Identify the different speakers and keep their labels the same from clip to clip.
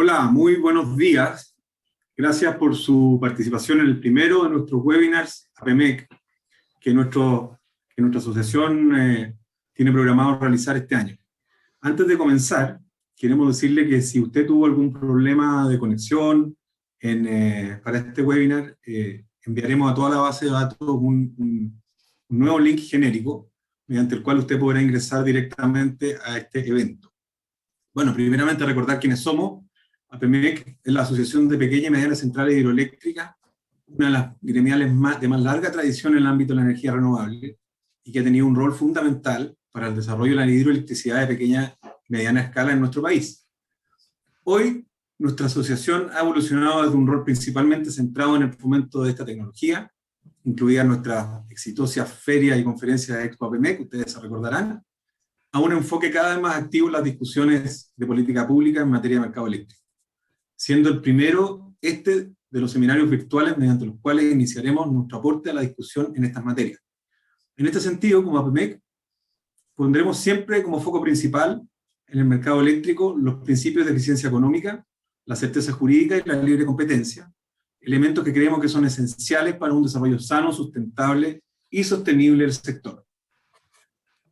Speaker 1: Hola, muy buenos días. Gracias por su participación en el primero de nuestros webinars APMEC, que nuestra asociación tiene programado realizar este año. Antes de comenzar, queremos decirle que si usted tuvo algún problema de conexión para este webinar, enviaremos a toda la base de datos un nuevo link genérico, mediante el cual usted podrá ingresar directamente a este evento. Bueno, primeramente recordar quiénes somos. APMEC es la Asociación de Pequeñas y Medianas Centrales Hidroeléctricas, una de las gremiales de más larga tradición en el ámbito de la energía renovable, y que ha tenido un rol fundamental para el desarrollo de la hidroelectricidad de pequeña y mediana escala en nuestro país. Hoy, nuestra asociación ha evolucionado desde un rol principalmente centrado en el fomento de esta tecnología, incluida nuestra exitosa feria y conferencia de Expo APMEC, ustedes se recordarán, a un enfoque cada vez más activo en las discusiones de política pública en materia de mercado eléctrico, siendo el primero de los seminarios virtuales mediante los cuales iniciaremos nuestro aporte a la discusión en estas materias. En este sentido, como APMEC, pondremos siempre como foco principal en el mercado eléctrico los principios de eficiencia económica, la certeza jurídica y la libre competencia, elementos que creemos que son esenciales para un desarrollo sano, sustentable y sostenible del sector.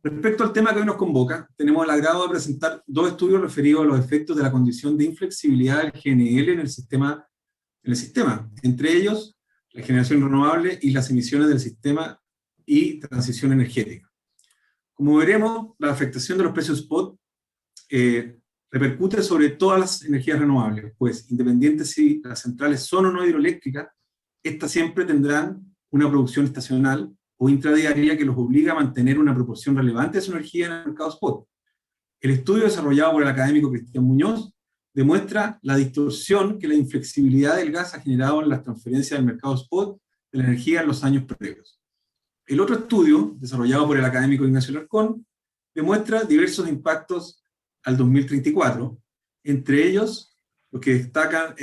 Speaker 1: Respecto al tema que hoy nos convoca, tenemos el agrado de presentar dos estudios referidos a los efectos de la condición de inflexibilidad del GNL en el sistema, entre ellos la generación renovable y las emisiones del sistema y transición energética. Como veremos, la afectación de los precios spot repercute sobre todas las energías renovables, pues independiente si las centrales son o no hidroeléctricas, estas siempre tendrán una producción estacional o intradiaria que los obliga a mantener una proporción relevante de su energía en el mercado spot. El estudio desarrollado por el académico Cristian Muñoz demuestra la distorsión que la inflexibilidad del gas ha generado en las transferencias del mercado spot de la energía en los años previos. El otro estudio, desarrollado por el académico Ignacio Larcón, demuestra diversos impactos al 2034, entre ellos los que destacan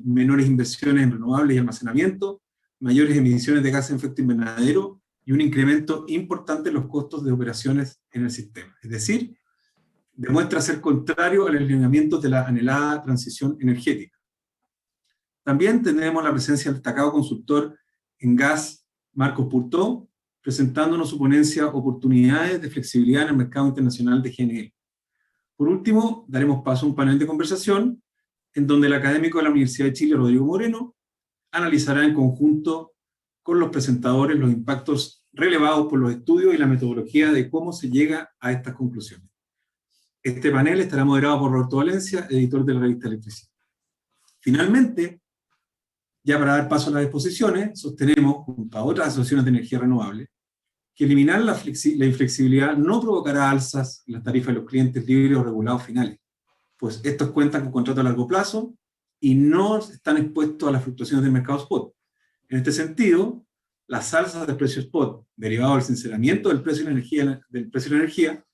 Speaker 1: menores inversiones en renovables y almacenamiento, mayores emisiones de gases de efecto invernadero y un incremento importante en los costos de operaciones en el sistema. Es decir, demuestra ser contrario al alineamiento de la anhelada transición energética. También tenemos la presencia del destacado consultor en gas, Marcos Purtó, presentándonos su ponencia Oportunidades de flexibilidad en el mercado internacional de GNL. Por último, daremos paso a un panel de conversación en donde el académico de la Universidad de Chile, Rodrigo Moreno, analizará en conjunto con los presentadores los impactos relevados por los estudios y la metodología de cómo se llega a estas conclusiones. Este panel estará moderado por Roberto Valencia, editor de la revista Electricidad. Finalmente, ya para dar paso a las exposiciones, sostenemos, junto a otras asociaciones de energía renovable, que eliminar la inflexibilidad no provocará alzas en las tarifas de los clientes libres o regulados finales, pues estos cuentan con contratos a largo plazo y no están expuestos a las fluctuaciones del mercado spot. En este sentido, las alzas del precio spot, derivado del sinceramiento del precio de la energía,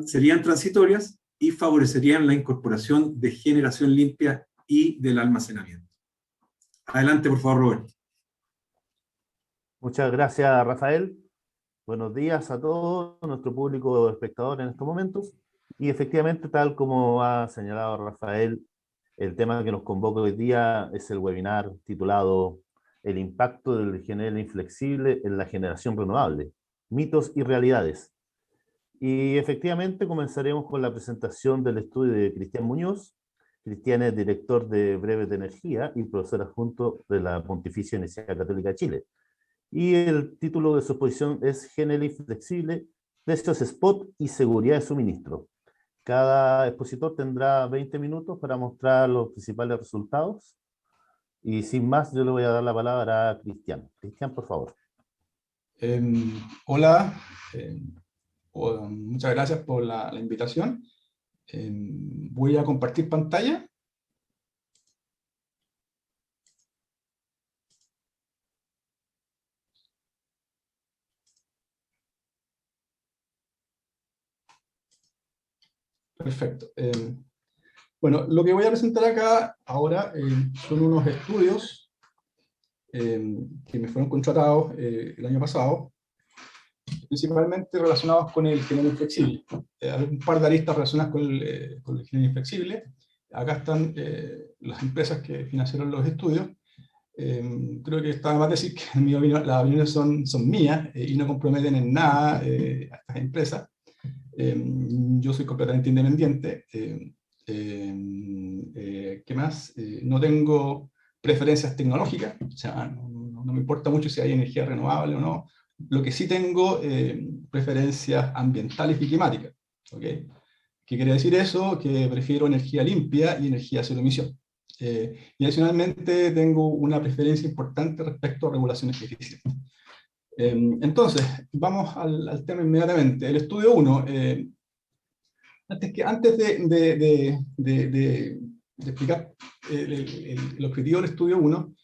Speaker 1: serían transitorias y favorecerían la incorporación de generación limpia y del almacenamiento. Adelante, por favor, Roberto.
Speaker 2: Muchas gracias, Rafael. Buenos días a todos, nuestro público espectador en estos momentos. Y efectivamente, tal como ha señalado Rafael, el tema que nos convoca hoy día es el webinar titulado El impacto del GNL inflexible en la generación renovable, mitos y realidades. Y efectivamente comenzaremos con la presentación del estudio de Cristian Muñoz. Cristian es director de Breves de Energía y profesor adjunto de la Pontificia Universidad Católica de Chile. Y el título de su exposición es GNL inflexible, precios spot y seguridad de suministro. Cada expositor tendrá 20 minutos para mostrar los principales resultados. Y sin más, yo le voy a dar la palabra a Cristian. Cristian, por favor.
Speaker 3: Hola, muchas gracias por la invitación. Voy a compartir pantalla. Perfecto. Bueno, lo que voy a presentar acá ahora son unos estudios que me fueron contratados el año pasado, principalmente relacionados con el GNL inflexible. Hay un par de aristas relacionadas con el GNL inflexible, acá están las empresas que financiaron los estudios. Creo que está de más decir que en mi opinión, las opiniones son mías y no comprometen en nada a estas empresas. Yo soy completamente independiente. ¿Qué más? No tengo preferencias tecnológicas, o sea, no me importa mucho si hay energía renovable o no. Lo que sí tengo, preferencias ambientales y climáticas. ¿Okay? ¿Qué quiere decir eso? Que prefiero energía limpia y energía cero emisión. Y adicionalmente tengo una preferencia importante respecto a regulaciones eficientes. Entonces, vamos al tema inmediatamente. El estudio 1, antes de explicar el objetivo del estudio 1,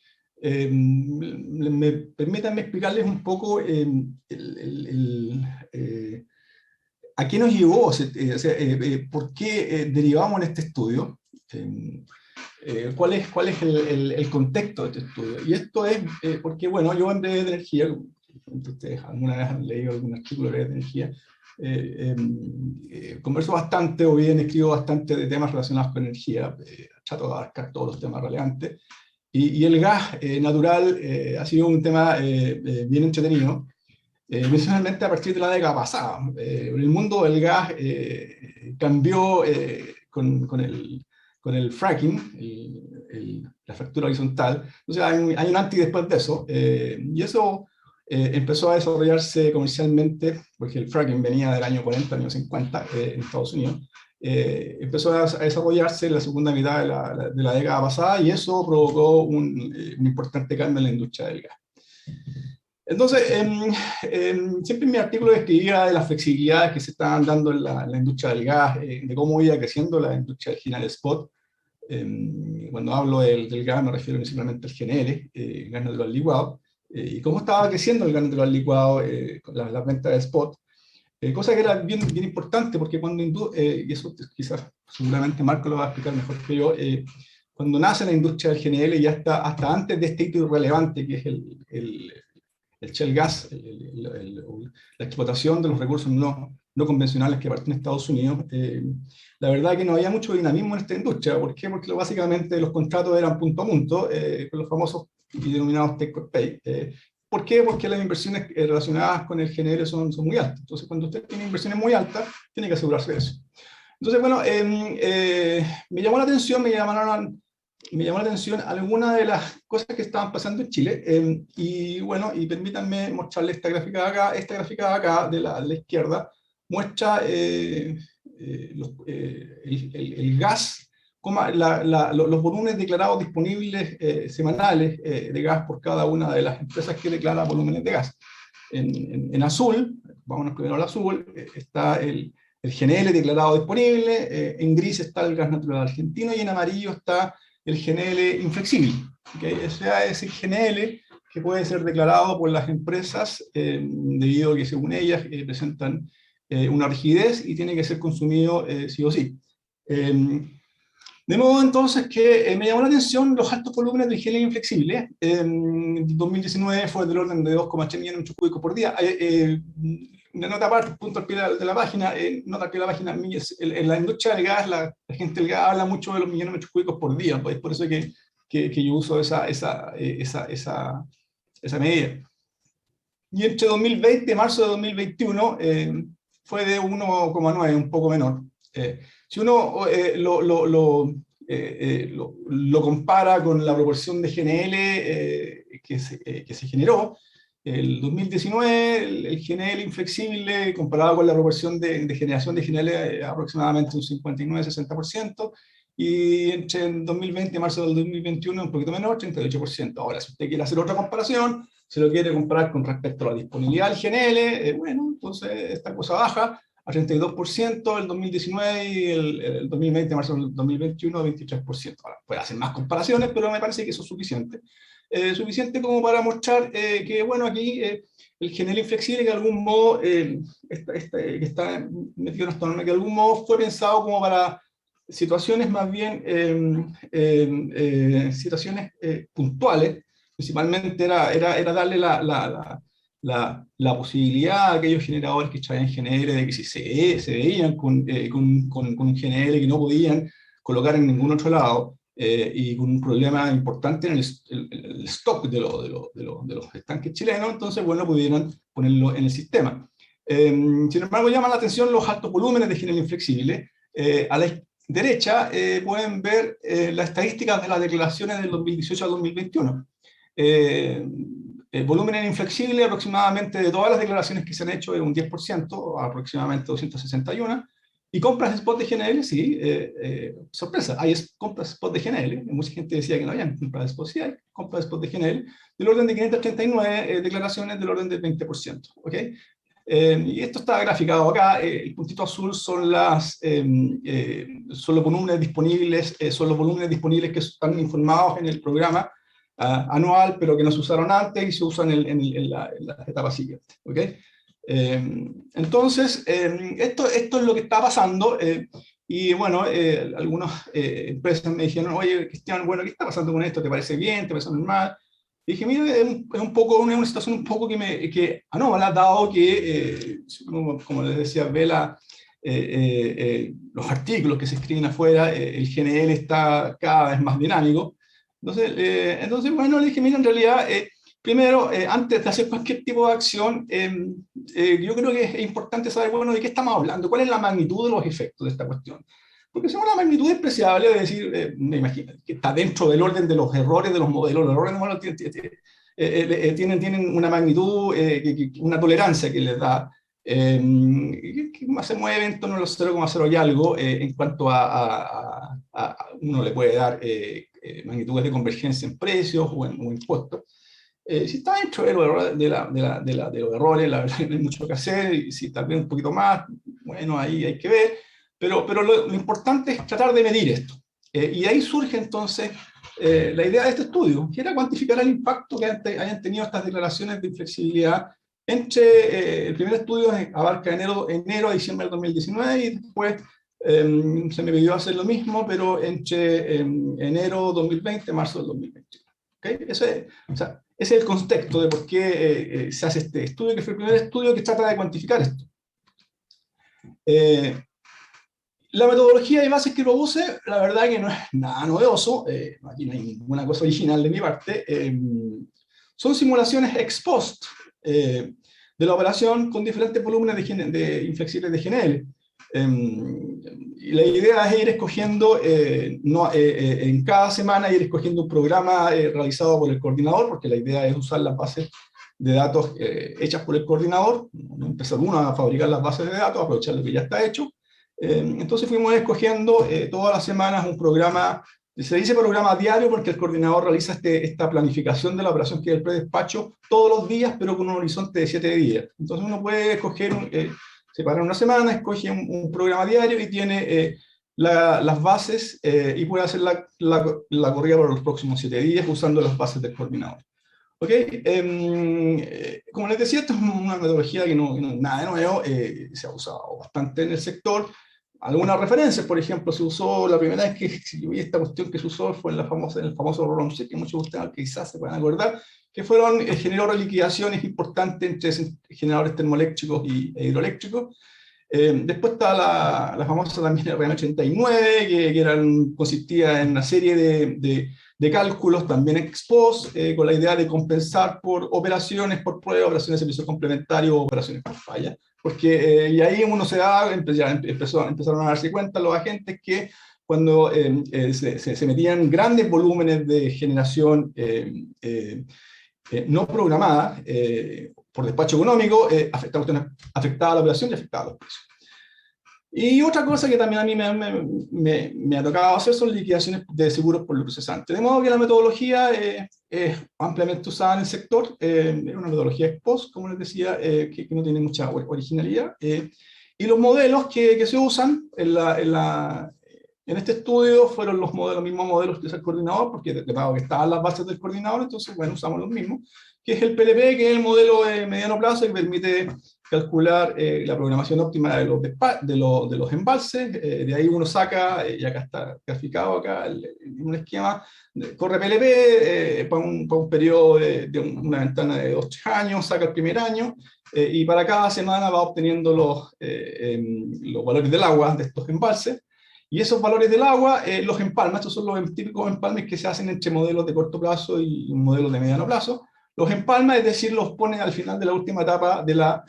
Speaker 3: permítanme explicarles un poco a qué nos llevó, por qué derivamos en este estudio, cuál es el contexto de este estudio. Y esto es porque, bueno, yo en breve de energía, ustedes alguna vez han leído algún artículo de energía, converso bastante o bien escribo bastante de temas relacionados con energía, trato de abarcar todos los temas relevantes, y el gas natural ha sido un tema bien entretenido, principalmente a partir de la década pasada. El mundo del gas cambió con el fracking, la fractura horizontal. Entonces hay un antes y después de eso, y eso empezó a desarrollarse comercialmente, porque el fracking venía del año 40, año 50 en Estados Unidos. Empezó a desarrollarse en la segunda mitad de la década pasada, y eso provocó un importante cambio en la industria del gas. Entonces, siempre en mi artículo escribía de las flexibilidades que se estaban dando en la industria del gas, de cómo iba creciendo la industria del GNL Spot. Cuando hablo del gas me refiero principalmente al GNL, gas natural licuado, y cómo estaba creciendo el gas natural licuado con las ventas de spot, cosa que era bien importante, porque cuando, y eso quizás seguramente Marco lo va a explicar mejor que yo, cuando nace la industria del GNL, ya hasta antes de este hito relevante que es el shale gas, la explotación de los recursos no convencionales que parten de Estados Unidos, la verdad es que no había mucho dinamismo en esta industria. ¿Por qué? Porque básicamente los contratos eran punto a punto, con los famosos y denominados take or pay. ¿Por qué? Porque las inversiones relacionadas con el GNL son muy altas. Entonces, cuando usted tiene inversiones muy altas, tiene que asegurarse de eso. Entonces, bueno, me llamó la atención, me llamó la atención algunas de las cosas que estaban pasando en Chile, y bueno, y permítanme mostrarles esta gráfica de acá. Esta gráfica de acá, de la izquierda, muestra el gas, los volúmenes declarados disponibles semanales de gas por cada una de las empresas que declara volúmenes de gas. En azul, vámonos primero al azul, está el GNL declarado disponible, en gris está el gas natural argentino, y en amarillo está el GNL inflexible. ¿Okay? O sea, es el GNL que puede ser declarado por las empresas debido a que según ellas presentan una rigidez y tiene que ser consumido sí o sí. De modo entonces que me llamó la atención los altos volúmenes del GNL inflexible. En 2019 fue del orden de 2,8 millones de metros cúbicos por día. Una nota aparte, punto al pie de la página, nota al pie de la página, en la industria del gas, la gente del gas habla mucho de los millones de metros cúbicos por día, pues por eso que yo uso esa medida. Y entre 2020 y marzo de 2021 fue de 1,9, un poco menor. Si uno lo compara con la proporción de GNL que se generó, el 2019, el GNL inflexible, comparado con la proporción de generación de GNL, aproximadamente un 59-60%, y entre 2020 y marzo del 2021, un poquito menor, 38%. Ahora, si usted quiere hacer otra comparación, se lo quiere comparar con respecto a la disponibilidad del GNL, bueno, entonces esta cosa baja a 32% el 2019 y el 2020, marzo del 2021, 23%. Ahora, puede hacer más comparaciones, pero me parece que eso es suficiente. Suficiente como para mostrar que, bueno, aquí el GNL inflexible, que de algún modo, que está metido en esta norma, que de algún modo fue pensado como para situaciones más bien, situaciones puntuales. Principalmente era darle la posibilidad a aquellos generadores que traían GNL de que si se veían con un GNL que no podían colocar en ningún otro lado, y con un problema importante en el stock de los estanques chilenos, entonces, bueno, pudieran ponerlo en el sistema. Sin embargo, llaman la atención los altos volúmenes de GNL inflexible. A la derecha pueden ver las estadísticas de las declaraciones del 2018 al 2021. El volumen en inflexible aproximadamente de todas las declaraciones que se han hecho es un 10%, aproximadamente 261. Y compras spot de GNL, sí, sorpresa, hay compras spot de GNL. Mucha gente decía que no había compras spot, sí hay compras spot de GNL, del orden de 539 declaraciones del orden del 20%. ¿Ok? Y esto está graficado acá. El puntito azul son son los volúmenes disponibles, que están informados en el programa anual, pero que no se usaron antes y se usan en la etapa siguiente. ¿Ok? Entonces, esto es lo que está pasando, y bueno, algunas empresas me dijeron, oye, Cristian, bueno, ¿qué está pasando con esto? ¿Te parece bien? ¿Te parece normal? Y dije, mire, es una situación un poco que anómala, dado que, como les decía, ve los artículos que se escriben afuera, el GNL está cada vez más dinámico. Entonces, bueno, le dije, mira, en realidad, primero, antes de hacer cualquier tipo de acción, yo creo que es importante saber, bueno, de qué estamos hablando, cuál es la magnitud de los efectos de esta cuestión. Porque si es una magnitud despreciable, es decir, me imagino que está dentro del orden de los errores de los modelos. Los errores de los modelos tienen una magnitud, una tolerancia que les da, que se mueve en torno a los 0,0 y algo, en cuanto a uno le puede dar magnitudes de convergencia en precios o en costos. Si está dentro de los errores, la verdad que no hay mucho que hacer, y si tal vez un poquito más, bueno, ahí hay que ver, pero lo importante es tratar de medir esto. Y ahí surge entonces la idea de este estudio, que era cuantificar el impacto que hayan tenido estas declaraciones de inflexibilidad entre, el primer estudio abarca enero a diciembre del 2019, y después se me pidió hacer lo mismo, pero entre enero 2020 y marzo del 2021. ¿Okay? Ese es el contexto de por qué se hace este estudio, que fue el primer estudio que trata de cuantificar esto. La metodología y bases que propuse, la verdad que no es nada novedoso, aquí no hay ninguna cosa original de mi parte, son simulaciones ex post de la operación con diferentes volúmenes de inflexibles de GNL. Y la idea es ir escogiendo, en cada semana ir escogiendo un programa realizado por el coordinador, porque la idea es usar las bases de datos hechas por el coordinador, no empezar uno a fabricar las bases de datos, aprovechar lo que ya está hecho. Entonces fuimos escogiendo todas las semanas un programa, se dice programa diario porque el coordinador realiza esta planificación de la operación que es el predespacho todos los días, pero con un horizonte de 7 días. Entonces uno puede escoger, separar una semana, escoge un programa diario y tiene las bases, y puede hacer la corrida por los próximos 7 días usando las bases del coordinador. ¿Ok? Como les decía, esta es una metodología que no es nada de nuevo, se ha usado bastante en el sector. Algunas referencias, por ejemplo, se usó, la primera vez que yo vi esta cuestión que se usó fue en el famoso ROMSET, que muchos de ustedes quizás se puedan acordar, que generó reliquidaciones importantes entre generadores termoeléctricos e hidroeléctricos. Después está la famosa también RM89, que consistía en una serie de cálculos también ex post, con la idea de compensar por operaciones por prueba, operaciones de servicio complementario, operaciones por falla. Porque y ahí uno empezaron a darse cuenta los agentes que cuando se metían grandes volúmenes de generación no programada por despacho económico, afectaba la operación y afectaba los precios. Y otra cosa que también a mí me ha tocado hacer son liquidaciones de seguros por lo procesante. De modo que la metodología es ampliamente usada en el sector, es una metodología ex post, como les decía, que no tiene mucha originalidad. Y los modelos que se usan en este estudio fueron los mismos modelos que usa el coordinador, porque dado que estaban las bases del coordinador, entonces, bueno, usamos los mismos, que es el PLP, que es el modelo de mediano plazo que permite calcular la programación óptima de los embalses. De ahí uno saca, y acá está graficado acá un esquema, corre PLP para un periodo de una ventana de 8 años, saca el primer año, y para cada semana va obteniendo los valores del agua de estos embalses. Y esos valores del agua los empalma. Estos son los típicos empalmes que se hacen entre modelos de corto plazo y modelos de mediano plazo. Los empalma, es decir, los pone al final de la última etapa de la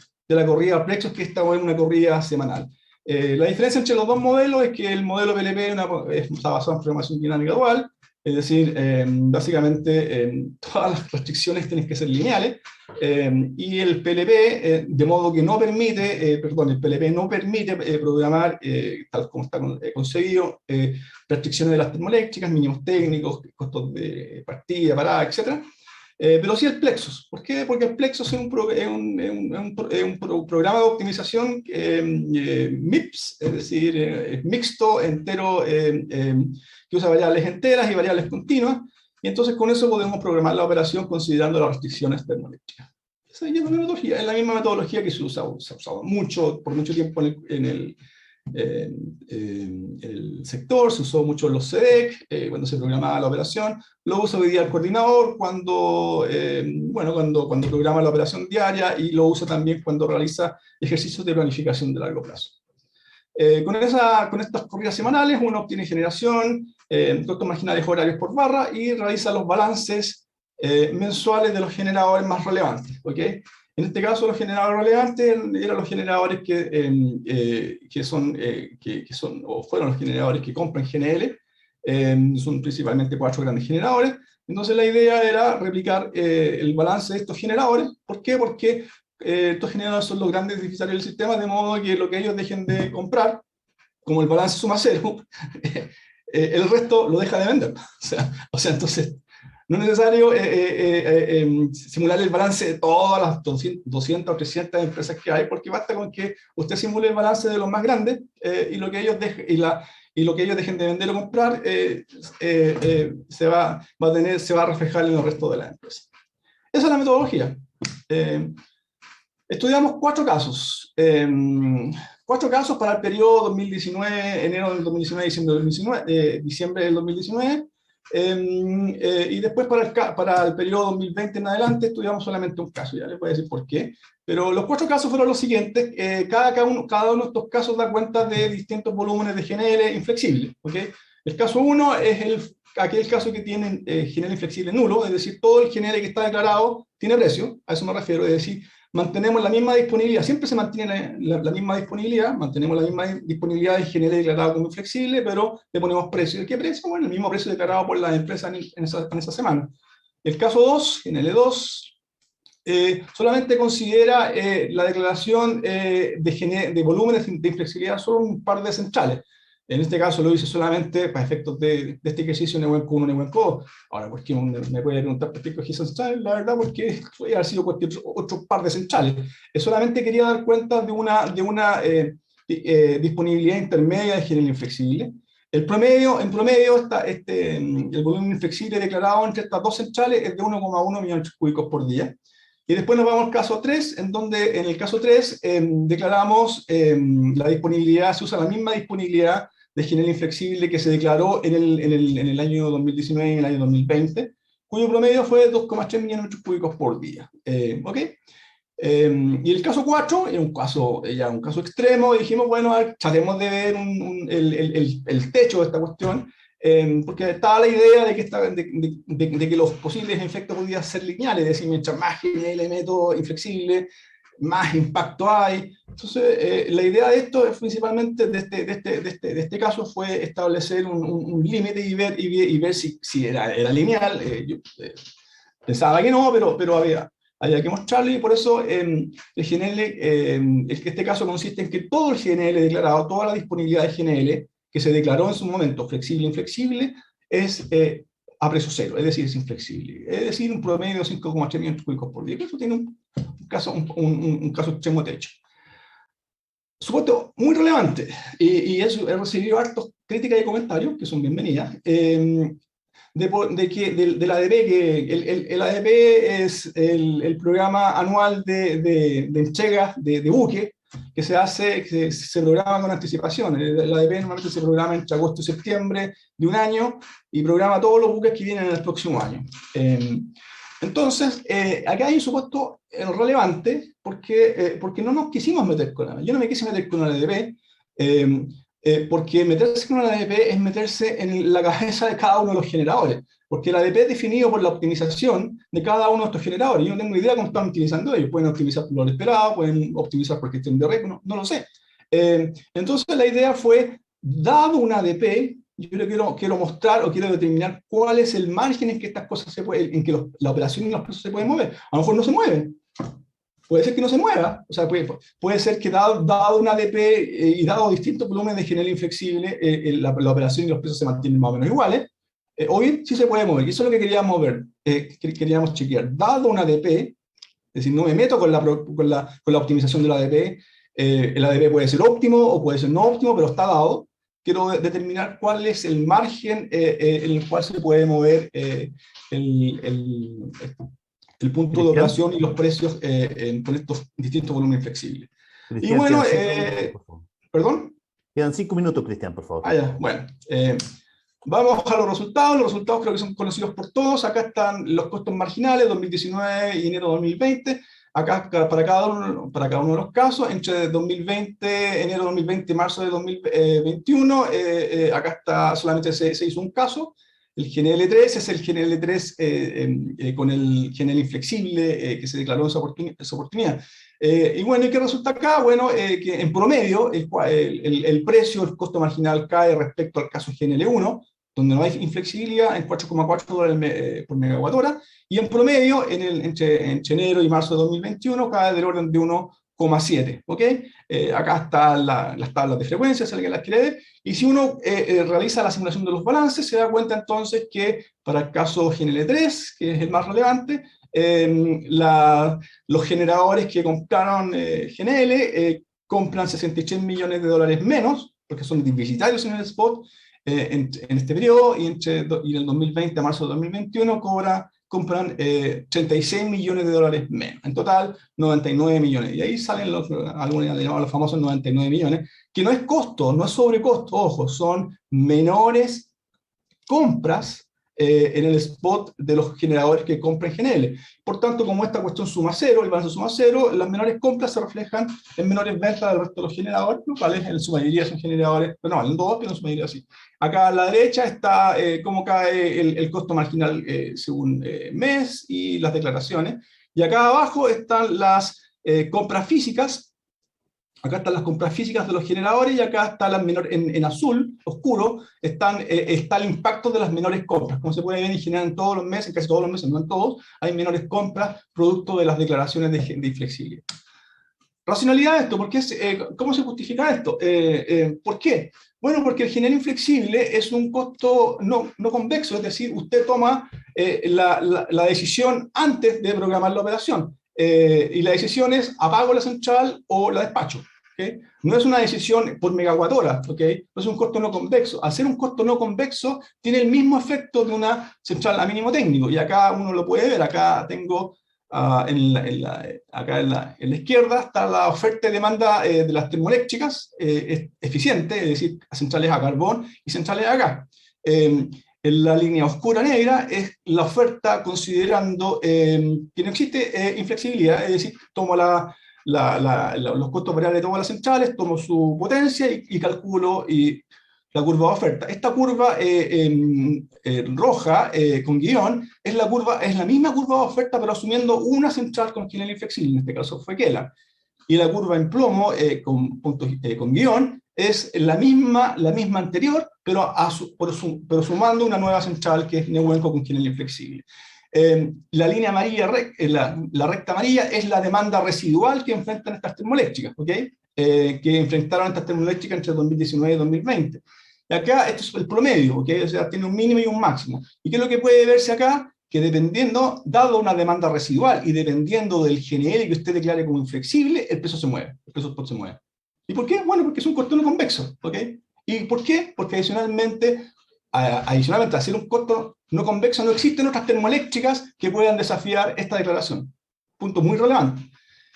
Speaker 3: corrida Plexus, que esta es una corrida semanal. La diferencia entre los dos modelos es que el modelo PLP está basado en programación dinámica dual, es decir, básicamente todas las restricciones tienen que ser lineales, y el PLP, de modo que no permite, el PLP no permite programar, tal como está concebido, restricciones de las termoeléctricas, mínimos técnicos, costos de partida, parada, etc. Pero sí el Plexus. ¿Por qué? Porque el Plexus es un programa de optimización MIPS, es decir, mixto, entero, que usa variables enteras y variables continuas, y entonces con eso podemos programar la operación considerando las restricciones termoeléctricas. Esa es la metodología, es la misma metodología que se ha usado por mucho tiempo en el sector, se usó mucho en los CDEC, cuando se programaba la operación, lo usa hoy día el coordinador cuando programa la operación diaria, y lo usa también cuando realiza ejercicios de planificación de largo plazo. Con estas corridas semanales uno obtiene generación, costos marginales horarios por barra, y realiza los balances mensuales de los generadores más relevantes. ¿Okay? En este caso, los generadores relevantes eran los generadores fueron los generadores que compran GNL, son principalmente 4 grandes generadores. Entonces la idea era replicar el balance de estos generadores. ¿Por qué? Porque estos generadores son los grandes deficitarios del sistema, de modo que lo que ellos dejen de comprar, como el balance suma cero, el resto lo deja de vender. O sea, entonces no es necesario simular el balance de todas las 200 o 300 empresas que hay, porque basta con que usted simule el balance de los más grandes, y lo que ellos dejen de vender o comprar se va a reflejar en el resto de la empresa. Esa es la metodología. Estudiamos 4 casos. 4 casos para el periodo 2019, enero del 2019, diciembre del 2019. Y después para el periodo 2020 en adelante estudiamos solamente un caso, ya les voy a decir por qué. Pero los 4 casos fueron los siguientes. Cada uno de estos casos da cuenta de distintos volúmenes de GNL inflexible. ¿Okay? El caso 1 es aquel caso que tiene GNL inflexible nulo, es decir, todo el GNL que está declarado tiene precio, a eso me refiero, es decir, mantenemos la misma disponibilidad, siempre se mantiene la misma disponibilidad, mantenemos la misma disponibilidad de GNL declarado como inflexible, pero le ponemos precio. ¿De qué precio? Bueno, el mismo precio declarado por la empresa en esa semana. El caso 2, GNL2, solamente considera la declaración de volúmenes de inflexibilidad solo un par de centrales. En este caso lo hice solamente para efectos de este ejercicio Neuenco 1, Neuenco 2. Ahora, ¿por qué me puede preguntar por qué cogí centrales? La verdad, porque puede haber sido cualquier otro par de centrales. Solamente quería dar cuenta de una disponibilidad intermedia de GNL inflexible. En promedio, el volumen inflexible declarado entre estas 2 centrales es de 1,1 millones cúbicos por día. Y después nos vamos al caso 3, en donde en el caso 3 declaramos la disponibilidad, se usa la misma disponibilidad de GNL inflexible que se declaró en el año 2019 y en el año 2020, cuyo promedio fue 2,3 millones de metros cúbicos por día. ¿Okay? Y el caso 4 es un caso extremo, y dijimos, bueno, a ver, tratemos de ver el techo de esta cuestión, porque estaba la idea de que los posibles efectos podían ser lineales, es decir, mientras más GNL meto inflexible, más impacto hay. Entonces, la idea de esto, principalmente de este caso, fue establecer un límite y ver si era lineal. Yo pensaba que no, pero había que mostrarlo, y por eso el GNL, este caso consiste en que todo el GNL declarado, toda la disponibilidad de GNL que se declaró en su momento flexible e inflexible, es a precio cero, es decir, es inflexible. Es decir, un promedio de 5,3 millones cúbicos por día. Eso tiene un caso extremo de techo. Supuesto muy relevante, y eso he recibido hartos críticas y comentarios, que son bienvenidas, del ADP, que el ADP es el programa anual de entrega de buque, que se programa con anticipación. El ADP normalmente se programa entre agosto y septiembre de un año, y programa todos los buques que vienen en el próximo año. Entonces, acá hay un supuesto relevante, porque no nos quisimos meter con ADP. Yo no me quise meter con el ADP, porque meterse con una ADP es meterse en la cabeza de cada uno de los generadores, porque la ADP es definido por la optimización de cada uno de estos generadores. Yo no tengo idea cómo están optimizando ellos. Pueden optimizar por lo esperado, pueden optimizar por gestión de red, no lo sé. Entonces la idea fue, dado una ADP, yo le quiero mostrar o quiero determinar cuál es el margen en que estas cosas se pueden, en que la operación y los precios se pueden mover. A lo mejor no se mueven. Puede ser que no se mueva, o sea, puede ser que dado una ADP y dado distintos volúmenes de general inflexible, la operación y los precios se mantienen más o menos iguales, o bien sí se puede mover, y eso es lo que queríamos ver, queríamos chequear. Dado una ADP, es decir, no me meto con la optimización de la ADP, el ADP puede ser óptimo o puede ser no óptimo, pero está dado. Quiero determinar cuál es el margen en el cual se puede mover el punto de operación y los precios con estos distintos volúmenes flexibles.
Speaker 2: Cristian,
Speaker 3: Y bueno,
Speaker 2: ¿perdón?
Speaker 3: Quedan
Speaker 2: 5 minutos, Cristian, por favor.
Speaker 3: Ya, bueno. Vamos a los resultados creo que son conocidos por todos. Acá están los costos marginales, 2019 y enero de 2020. Acá para cada uno de los casos, entre 2020, enero de 2020 y marzo de 2021, acá está, solamente se hizo un caso. El GNL3 es el GNL3 con el GNL inflexible que se declaró en esa oportunidad. Y bueno, ¿y qué resulta acá? Bueno, que en promedio el precio, el costo marginal cae respecto al caso GNL1, donde no hay inflexibilidad, en $4,4 por megawatt hora, y en promedio entre enero y marzo de 2021 cae del orden de 1,7, ¿ok? Acá están las tablas de frecuencia, si alguien las quiere ver, y si uno realiza la simulación de los balances, se da cuenta entonces que para el caso GNL3, que es el más relevante, los generadores que compraron GNL compran $63 millones menos, porque son deficitarios en el spot, en este periodo, y en el 2020 a marzo de 2021 compran $36 millones menos. En total, 99 millones. Y ahí salen algunos llamados los famosos 99 millones, que no es costo, no es sobrecosto, ojo, son menores compras en el spot de los generadores que compran GNL. Por tanto, como esta cuestión suma cero, el balance suma cero, las menores compras se reflejan en menores ventas del resto de los generadores, los cuales en su mayoría son generadores, no, en dos, pero en su mayoría sí. Acá a la derecha está cómo cae el costo marginal según mes y las declaraciones. Y acá abajo están las compras físicas. Acá están las compras físicas de los generadores y acá está en azul, oscuro, está el impacto de las menores compras. Como se puede ver en general en todos los meses, en casi todos los meses, no en todos, hay menores compras producto de las declaraciones de inflexibilidad. Racionalidad de esto, ¿cómo se justifica esto? ¿Por qué? Bueno, porque el GNL inflexible es un costo no convexo, es decir, usted toma la decisión antes de programar la operación. Y la decisión es apago la central o la despacho. ¿Okay? No es una decisión por megawatt hora, ¿okay? No es un costo no convexo. Al ser un costo no convexo, tiene el mismo efecto de una central a mínimo técnico. Y acá uno lo puede ver, acá tengo, acá en la izquierda está la oferta y demanda de las termoeléctricas eficiente, es decir, centrales a carbón y centrales a gas. En la línea oscura negra es la oferta considerando que no existe inflexibilidad, es decir, tomo los costos variables de todas las centrales, tomo su potencia y calculo la curva de oferta. Esta curva roja con guión es la misma curva de oferta, pero asumiendo una central con GNL inflexible, en este caso fue Kela. Y la curva en plomo con guión es la misma anterior, pero sumando una nueva central que es Neuenco con GNL inflexible. La línea amarilla, la recta amarilla, es la demanda residual que enfrentan estas termoeléctricas, ¿okay? Que enfrentaron estas termoeléctricas entre 2019 y 2020. Y acá esto es el promedio, ¿okay? O sea, tiene un mínimo y un máximo. ¿Y qué es lo que puede verse acá? Que dependiendo, dado una demanda residual y dependiendo del GNL que usted declare como inflexible, el precio se mueve, el precio spot se mueve. ¿Y por qué? Bueno, porque es un costo no convexo, ¿ok? ¿Y por qué? Porque adicionalmente al ser un costo no convexo, no existen otras termoeléctricas que puedan desafiar esta declaración. Punto muy relevante.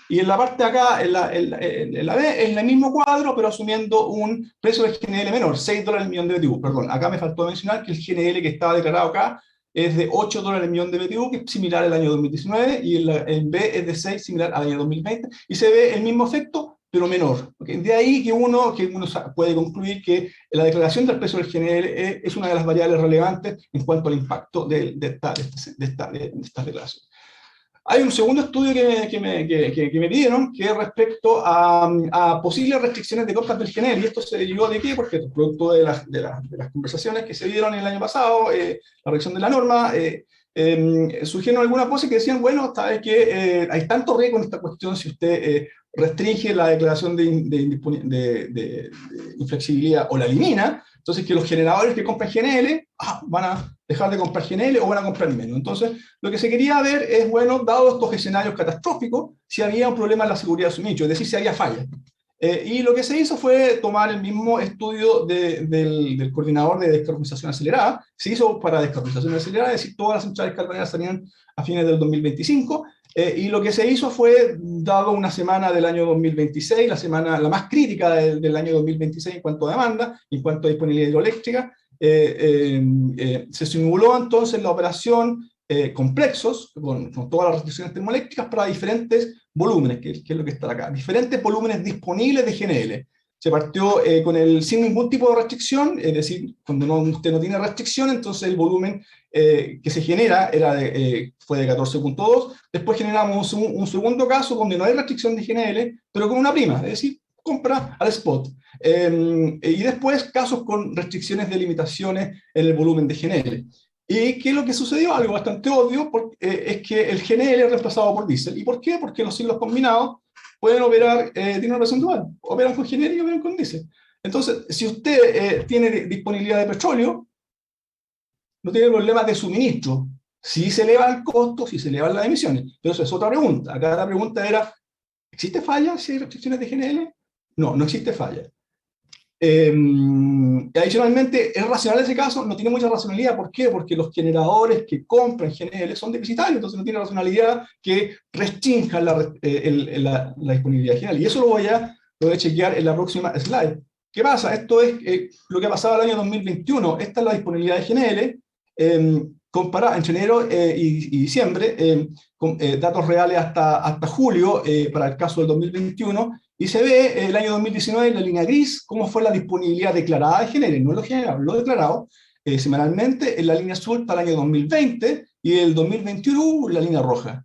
Speaker 3: Y en la parte de acá, en la B, es el mismo cuadro, pero asumiendo un precio de GNL menor, $6 el millón de BTU. Perdón, acá me faltó mencionar que el GNL que estaba declarado acá es de $8 el millón de BTU, que es similar al año 2019, y en B es de 6, similar al año 2020, y se ve el mismo efecto, pero menor. ¿Okay? De ahí que uno puede concluir que la declaración del precio del GNL es una de las variables relevantes en cuanto al impacto de esta declaración. Hay un segundo estudio que me pidieron, que es respecto a posibles restricciones de compras del GNL, y esto se derivó de qué, porque producto de las conversaciones que se dieron el año pasado, la revisión de la norma, surgieron algunas cosas que decían, bueno, sabes que hay tanto riesgo en esta cuestión si usted restringe la declaración de inflexibilidad o la elimina, entonces que los generadores que compran GNL van a dejar de comprar GNL o van a comprar menos. Entonces, lo que se quería ver es, bueno, dado estos escenarios catastróficos, si había un problema en la seguridad de suministro, es decir, si había fallas. Y lo que se hizo fue tomar el mismo estudio del coordinador de descarbonización acelerada, se hizo para descarbonización acelerada, es decir, todas las centrales carboneras salían a fines del 2025, y lo que se hizo fue, dado una semana del año 2026, la más crítica del año 2026 en cuanto a demanda, en cuanto a disponibilidad hidroeléctrica, se simuló entonces la operación complexos, con todas las restricciones termoeléctricas para diferentes volúmenes, que es lo que está acá, diferentes volúmenes disponibles de GNL. Se partió sin ningún tipo de restricción, es decir, cuando usted no tiene restricción, entonces el volumen que se genera fue de 14.2, después generamos un segundo caso donde no hay restricción de GNL, pero con una prima, es decir, compra al spot. Y después casos con restricciones de limitaciones en el volumen de GNL. ¿Y qué es lo que sucedió? Algo bastante obvio, es que el GNL es reemplazado por diésel. ¿Y por qué? Porque los ciclos combinados pueden operar, tienen una operación dual, operan con GNL y operan con diésel. Entonces, si usted tiene disponibilidad de petróleo, no tiene problemas de suministro. Si se eleva el costo, si se elevan las emisiones. Pero eso es otra pregunta. Acá la pregunta era, ¿existe falla si hay restricciones de GNL? No, no existe falla. Adicionalmente, ¿es racional ese caso? No tiene mucha racionalidad. ¿Por qué? Porque los generadores que compran GNL son deficitarios, entonces no tiene racionalidad que restrinjan la disponibilidad de GNL. Y eso lo voy a chequear en la próxima slide. ¿Qué pasa? Esto es lo que ha pasado el año 2021. Esta es la disponibilidad de GNL comparada entre enero y diciembre, con datos reales hasta julio para el caso del 2021. Y se ve el año 2019 en la línea gris cómo fue la disponibilidad declarada de GNL, no lo generado, lo declarado semanalmente. En la línea azul para el año 2020 y el 2021 la línea roja.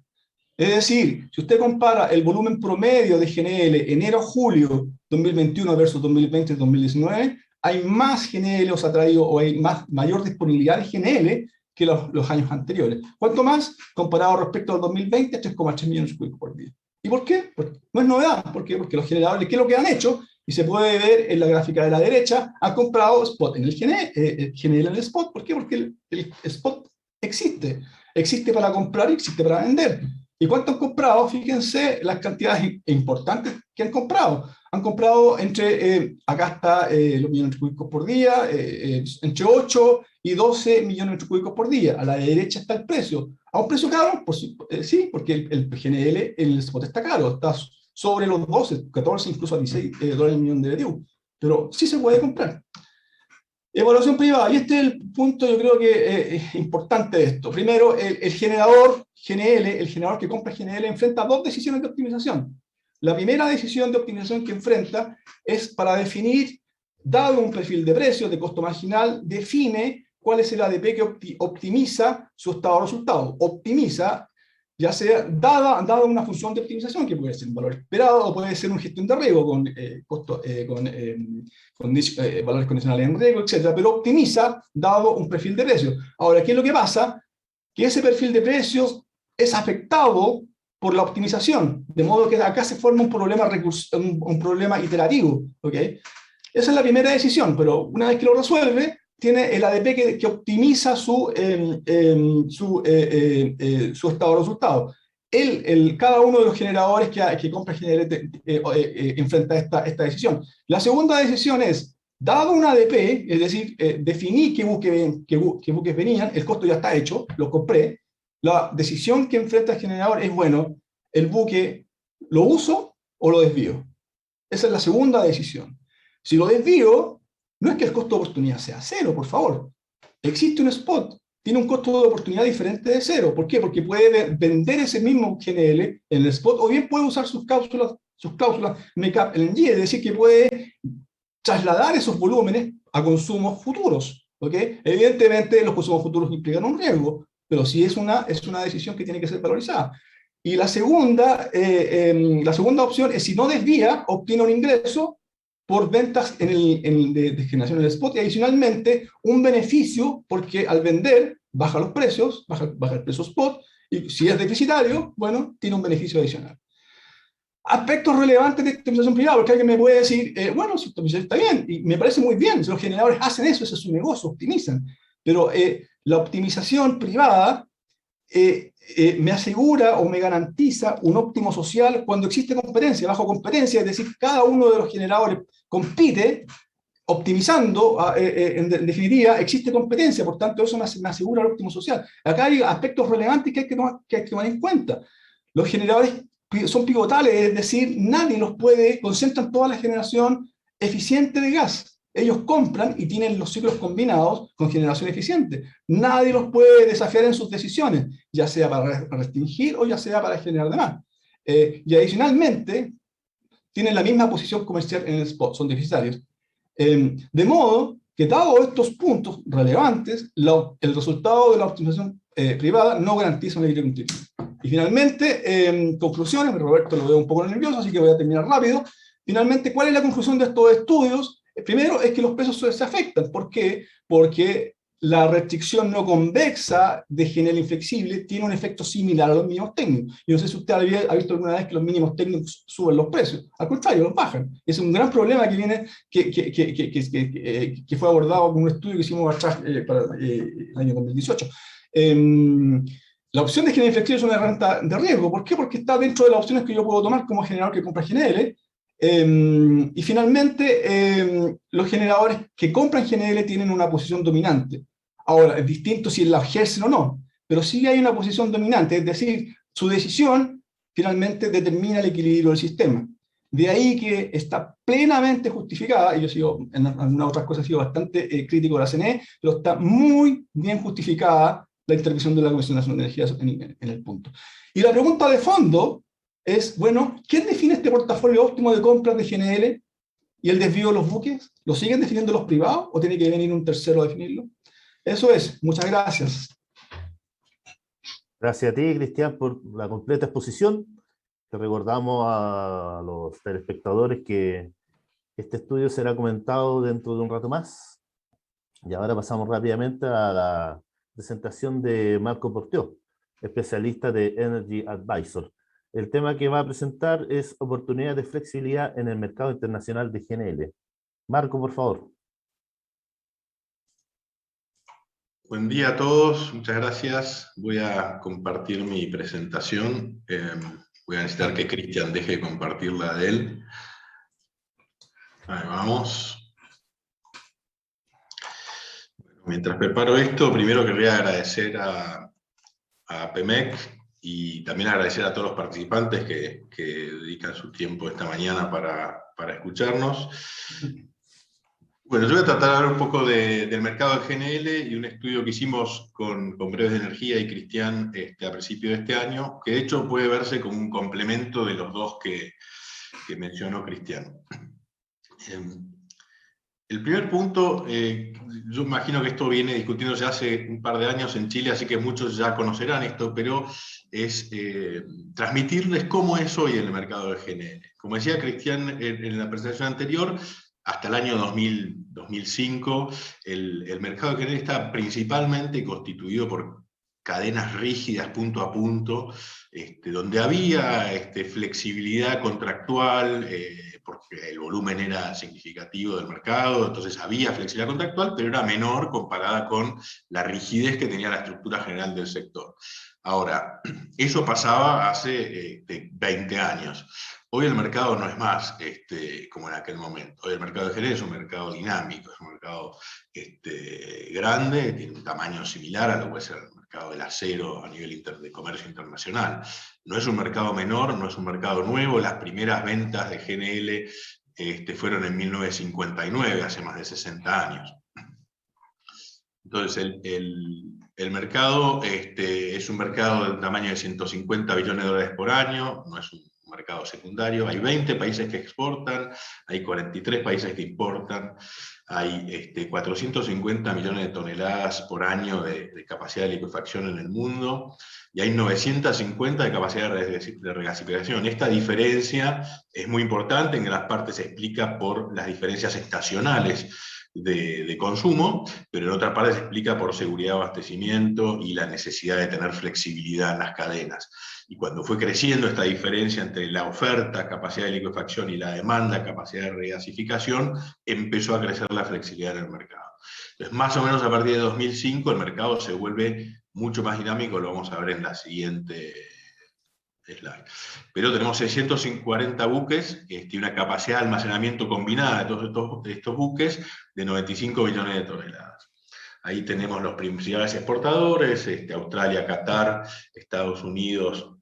Speaker 3: Es decir, si usted compara el volumen promedio de GNL enero-julio 2021 versus 2020-2019, hay más GNL o se ha traído, o hay mayor disponibilidad de GNL que los años anteriores. ¿Cuánto más? Comparado respecto al 2020, 3,3 millones cúbicos por día. ¿Y por qué? Porque no es novedad. ¿Por qué? Porque los generadores, ¿qué es lo que han hecho? Y se puede ver en la gráfica de la derecha, han comprado spot en el GNL en el spot. ¿Por qué? Porque el spot existe. Existe para comprar y existe para vender. ¿Y cuánto han comprado? Fíjense las cantidades importantes que han comprado. Han comprado acá está los millones cúbicos por día, entre 8 y 12 millones cúbicos por día. A la derecha está el precio. ¿A un precio caro? Pues, sí, porque el GNL en el spot está caro, está sobre los 12, 14, incluso a 16 dólares el millón de BTU. Pero sí se puede comprar. Evaluación privada, y este es el punto, yo creo que es importante de esto. Primero, el generador GNL, el generador que compra GNL, enfrenta dos decisiones de optimización. La primera decisión de optimización que enfrenta es para definir, dado un perfil de precios, de costo marginal, define cuál es el ADP que optimiza su estado de resultado. Optimiza, ya sea dada una función de optimización, que puede ser un valor esperado o puede ser una gestión de riesgo con valores condicionales en riesgo, etc. Pero optimiza dado un perfil de precios. Ahora, ¿qué es lo que pasa? Que ese perfil de precios es afectado por la optimización, de modo que acá se forma un problema iterativo. ¿Okay? Esa es la primera decisión, pero una vez que lo resuelve, tiene el ADP que optimiza su estado de resultado. Cada uno de los generadores que compra GNL enfrenta esta decisión. La segunda decisión es, dado un ADP, es decir, definí qué buques venían, el costo ya está hecho, lo compré, la decisión que enfrenta el generador es, bueno, el buque lo uso o lo desvío. Esa es la segunda decisión. Si lo desvío, no es que el costo de oportunidad sea cero, por favor. Existe un spot, tiene un costo de oportunidad diferente de cero. ¿Por qué? Porque puede vender ese mismo GNL en el spot, o bien puede usar sus cláusulas sus cláusulas make-up LNG, es decir, que puede trasladar esos volúmenes a consumos futuros. ¿Okay? Evidentemente los consumos futuros implican un riesgo, pero sí es una decisión que tiene que ser valorizada. Y la segunda opción es, si no desvía, obtiene un ingreso por ventas de generación en el spot, y adicionalmente un beneficio porque al vender baja los precios, baja el precio spot, y si es deficitario, bueno, tiene un beneficio adicional. Aspectos relevantes de optimización privada, porque alguien me puede decir, bueno, si optimización está bien, y me parece muy bien, si los generadores hacen eso, ese es su negocio, optimizan, pero la optimización privada me asegura o me garantiza un óptimo social cuando existe competencia. Bajo competencia, es decir, cada uno de los generadores compite optimizando, en definitiva, existe competencia, por tanto eso me asegura el óptimo social. Acá hay aspectos relevantes que hay que tomar en cuenta. Los generadores son pivotales, es decir, nadie los puede, concentran toda la generación eficiente de gas. Ellos compran y tienen los ciclos combinados con generación eficiente. Nadie los puede desafiar en sus decisiones, ya sea para restringir o ya sea para generar de más. Y adicionalmente, tienen la misma posición comercial en el spot, son deficitarios. De modo que, dados estos puntos relevantes, el resultado de la optimización privada no garantiza una libre competitividad. Y finalmente, conclusiones, Roberto lo veo un poco nervioso, así que voy a terminar rápido. Finalmente, ¿cuál es la conclusión de estos estudios? Primero es que los precios se afectan. ¿Por qué? Porque la restricción no convexa de GNL inflexible tiene un efecto similar a los mínimos técnicos. Y no sé si usted ha visto alguna vez que los mínimos técnicos suben los precios. Al contrario, los bajan. Es un gran problema que viene, que fue abordado con un estudio que hicimos atrás para el año 2018. La opción de GNL inflexible es una herramienta de riesgo. ¿Por qué? Porque está dentro de las opciones que yo puedo tomar como generador que compra GNL. Y finalmente, los generadores que compran GNL tienen una posición dominante. Ahora, es distinto si la ejercen o no, pero sí hay una posición dominante, es decir, su decisión finalmente determina el equilibrio del sistema. De ahí que está plenamente justificada, y yo sigo, en algunas otras cosas he sido bastante crítico de la CNE, pero está muy bien justificada la intervención de la Comisión Nacional de Energía en el punto. Y la pregunta de fondo es, bueno, ¿quién define este portafolio óptimo de compras de GNL y el desvío de los buques? ¿Lo siguen definiendo los privados o tiene que venir un tercero a definirlo? Eso es. Muchas gracias.
Speaker 2: Gracias a ti, Cristian, por la completa exposición. Te recordamos a los telespectadores que este estudio será comentado dentro de un rato más. Y ahora pasamos rápidamente a la presentación de Marco Portió, especialista de Energy Advisor. El tema que va a presentar es oportunidades de flexibilidad en el mercado internacional de GNL. Marco, por favor.
Speaker 4: Buen día a todos, muchas gracias. Voy a compartir mi presentación. Voy a necesitar que Cristian deje de compartir la de él. Ahí vamos. Bueno, mientras preparo esto, primero querría agradecer a PEMEC y también agradecer a todos los participantes que dedican su tiempo esta mañana para escucharnos. Bueno, yo voy a tratar de hablar un poco del mercado de GNL y un estudio que hicimos con Breves de Energía y Cristian a principios de este año, que de hecho puede verse como un complemento de los dos que mencionó Cristian. El primer punto, yo imagino que esto viene discutiéndose hace un par de años en Chile, así que muchos ya conocerán esto, pero es transmitirles cómo es hoy el mercado de GNL. Como decía Cristian en la presentación anterior, hasta el año 2005, el mercado de GNL está principalmente constituido por cadenas rígidas punto a punto, donde había flexibilidad contractual, porque el volumen era significativo del mercado, entonces había flexibilidad contractual, pero era menor comparada con la rigidez que tenía la estructura general del sector. Ahora, eso pasaba hace 20 años. Hoy el mercado no es más como en aquel momento. Hoy el mercado de GNL es un mercado dinámico, es un mercado grande, tiene un tamaño similar a lo que puede ser el mercado del acero a nivel de comercio internacional. No es un mercado menor, no es un mercado nuevo. Las primeras ventas de GNL fueron en 1959, hace más de 60 años. Entonces el mercado es un mercado del tamaño de 150 billones de dólares por año, no es un mercado secundario. Hay 20 países que exportan, hay 43 países que importan, hay 450 millones de toneladas por año de capacidad de liquefacción en el mundo, y hay 950 de capacidad de regasificación. Esta diferencia es muy importante, en gran parte se explica por las diferencias estacionales de consumo, pero en otra parte se explica por seguridad de abastecimiento y la necesidad de tener flexibilidad en las cadenas. Y cuando fue creciendo esta diferencia entre la oferta, capacidad de liquefacción, y la demanda, capacidad de regasificación, empezó a crecer la flexibilidad en el mercado. Entonces, más o menos a partir de 2005, el mercado se vuelve mucho más dinámico, lo vamos a ver en la siguiente slide. Pero tenemos 640 buques, y una capacidad de almacenamiento combinada de todos estos buques de 95 millones de toneladas. Ahí tenemos los principales exportadores, Australia, Qatar, Estados Unidos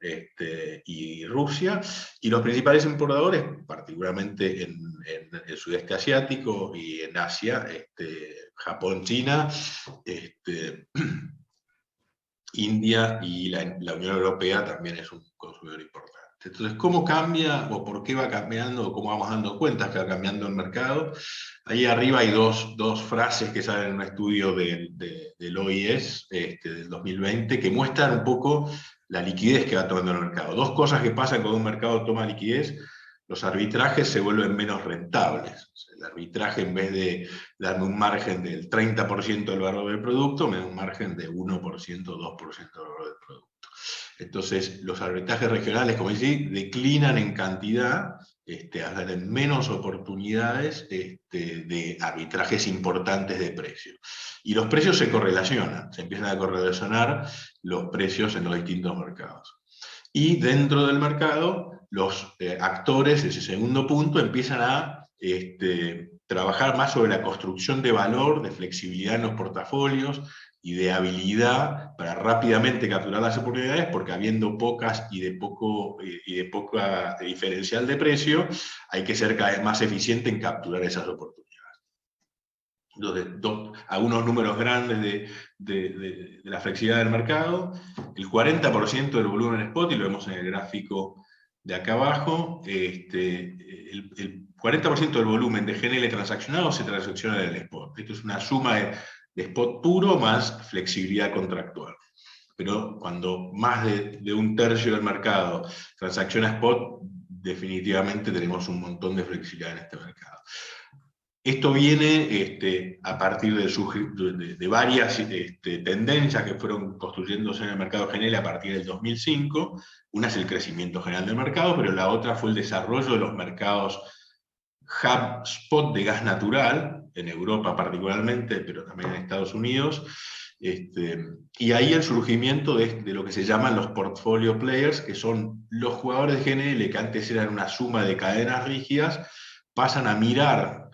Speaker 4: y Rusia, y los principales importadores, particularmente en el sudeste asiático y en Asia, Japón, China, India, y la Unión Europea también es un consumidor importante. Entonces, ¿cómo cambia, o por qué va cambiando, o cómo vamos dando cuenta que va cambiando el mercado? Ahí arriba hay dos frases que salen en un estudio del OIS del 2020, que muestran un poco la liquidez que va tomando el mercado. Dos cosas que pasan cuando un mercado toma liquidez: los arbitrajes se vuelven menos rentables. O sea, el arbitraje, en vez de darme un margen del 30% del valor del producto, me da un margen de 1%, 2% del valor del producto. Entonces, los arbitrajes regionales, como decía, declinan en cantidad, hacen menos oportunidades de arbitrajes importantes de precios. Y los precios se correlacionan, se empiezan a correlacionar los precios en los distintos mercados. Y dentro del mercado, los actores, ese segundo punto, empiezan a trabajar más sobre la construcción de valor, de flexibilidad en los portafolios y de habilidad para rápidamente capturar las oportunidades, porque habiendo pocas y de poca diferencial de precio, hay que ser cada vez más eficiente en capturar esas oportunidades. Algunos números grandes de la flexibilidad del mercado: el 40% del volumen spot, y lo vemos en el gráfico de acá abajo, el 40% del volumen de GNL transaccionado se transacciona en el spot. Esto es una suma de spot puro más flexibilidad contractual. Pero cuando más de un tercio del mercado transacciona spot, definitivamente tenemos un montón de flexibilidad en este mercado. Esto viene a partir de varias tendencias que fueron construyéndose en el mercado GNL a partir del 2005. Una es el crecimiento general del mercado, pero la otra fue el desarrollo de los mercados hub spot de gas natural, en Europa particularmente, pero también en Estados Unidos. Y ahí el surgimiento de lo que se llaman los portfolio players, que son los jugadores de GNL que antes eran una suma de cadenas rígidas, pasan a mirar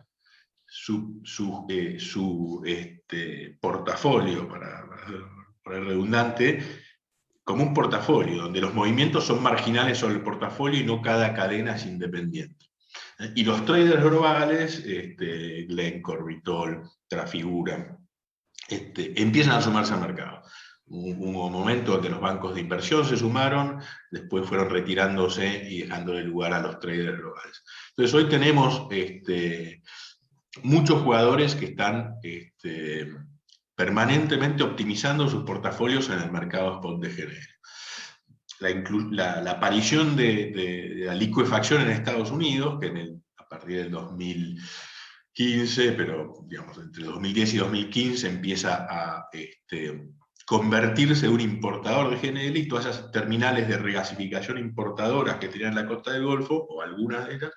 Speaker 4: su portafolio, para ser redundante, como un portafolio, donde los movimientos son marginales sobre el portafolio y no cada cadena es independiente. Y los traders globales, Glencore, Vitol, Trafigura, empiezan a sumarse al mercado. Hubo un momento donde los bancos de inversión se sumaron, después fueron retirándose y dejándole lugar a los traders globales. Entonces hoy tenemos muchos jugadores que están permanentemente optimizando sus portafolios en el mercado spot de GNL. La aparición de la liquefacción en Estados Unidos, que a partir del 2015, pero digamos entre 2010 y 2015 empieza a convertirse en un importador de GNL, y todas esas terminales de regasificación importadoras que tenían en la costa del Golfo, o algunas de ellas,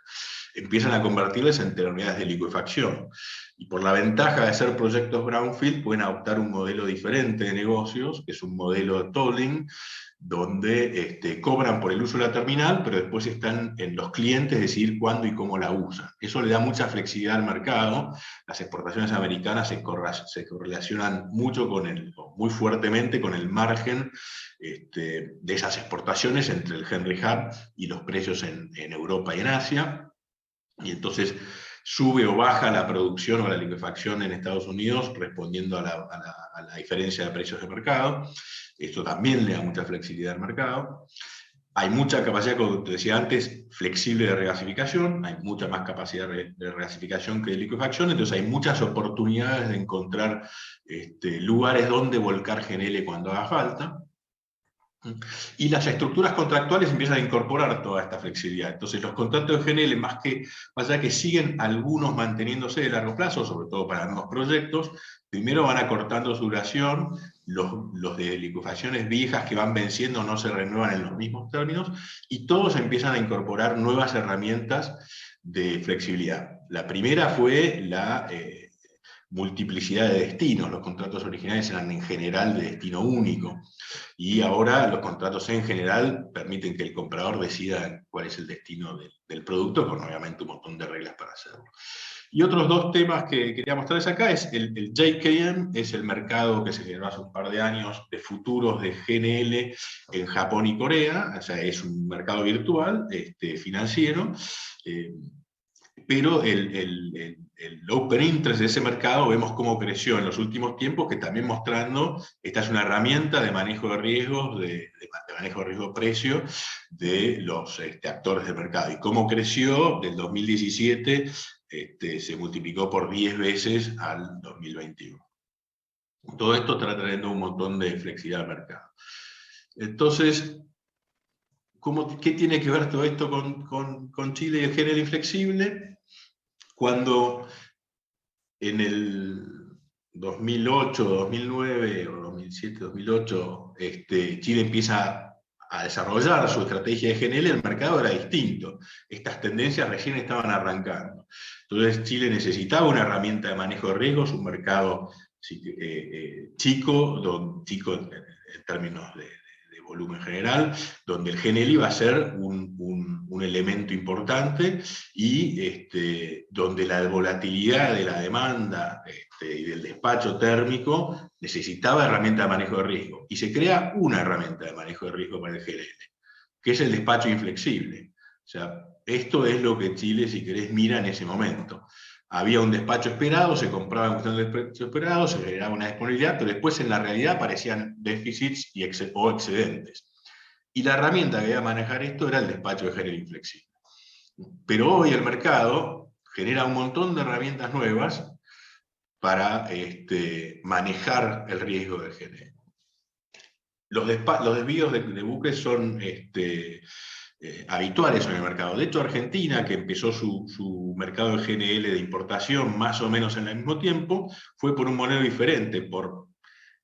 Speaker 4: empiezan a convertirles en terminales de liquefacción. Y por la ventaja de ser proyectos brownfield, pueden adoptar un modelo diferente de negocios, que es un modelo de tolling, donde cobran por el uso de la terminal, pero después están en los clientes decidir cuándo y cómo la usan. Eso le da mucha flexibilidad al mercado. Las exportaciones americanas se correlacionan mucho muy fuertemente con el margen de esas exportaciones entre el Henry Hub y los precios en Europa y en Asia. Y entonces sube o baja la producción o la liquefacción en Estados Unidos respondiendo a la diferencia de precios de mercado. Esto también le da mucha flexibilidad al mercado. Hay mucha capacidad, como te decía antes, flexible de regasificación, hay mucha más capacidad de regasificación que de liquefacción, entonces hay muchas oportunidades de encontrar lugares donde volcar GNL cuando haga falta. Y las estructuras contractuales empiezan a incorporar toda esta flexibilidad. Entonces los contratos de GNL, más allá que siguen algunos manteniéndose de largo plazo, sobre todo para nuevos proyectos, primero van acortando su duración, los de liquefacciones viejas que van venciendo no se renuevan en los mismos términos, y todos empiezan a incorporar nuevas herramientas de flexibilidad. La primera fue la multiplicidad de destinos. Los contratos originales eran en general de destino único, y ahora los contratos en general permiten que el comprador decida cuál es el destino del producto, con obviamente un montón de reglas para hacerlo. Y otros dos temas que quería mostrarles acá es el JKM, es el mercado que se generó hace un par de años de futuros de GNL en Japón y Corea, o sea, es un mercado virtual, financiero, pero el open interest de ese mercado vemos cómo creció en los últimos tiempos, que también mostrando, esta es una herramienta de manejo de riesgos, de manejo de riesgo-precio de los actores del mercado, y cómo creció del 2017, se multiplicó por 10 veces al 2021. Todo esto está trayendo un montón de flexibilidad al mercado. Entonces, ¿qué tiene que ver todo esto con Chile y el GNL inflexible? Cuando en el 2008, 2009, o 2007, 2008, Chile empieza a desarrollar su estrategia de GNL, el mercado era distinto. Estas tendencias recién estaban arrancando. Entonces Chile necesitaba una herramienta de manejo de riesgos, un mercado chico en términos de volumen general, donde el GNL iba a ser un elemento importante, y donde la volatilidad de la demanda y del despacho térmico necesitaba herramienta de manejo de riesgo. Y se crea una herramienta de manejo de riesgo para el GNL, que es el despacho inflexible. O sea, esto es lo que Chile, si querés, mira en ese momento. Había un despacho esperado, se compraba en cuestión del despacho esperado, se generaba una disponibilidad, pero después en la realidad aparecían déficits o excedentes. Y la herramienta que iba a manejar esto era el despacho de GNL inflexible. Pero hoy el mercado genera un montón de herramientas nuevas para manejar el riesgo del GNL. Los desvíos de buques son habituales en el mercado. De hecho, Argentina, que empezó su mercado de GNL de importación más o menos en el mismo tiempo, fue por un modelo diferente, por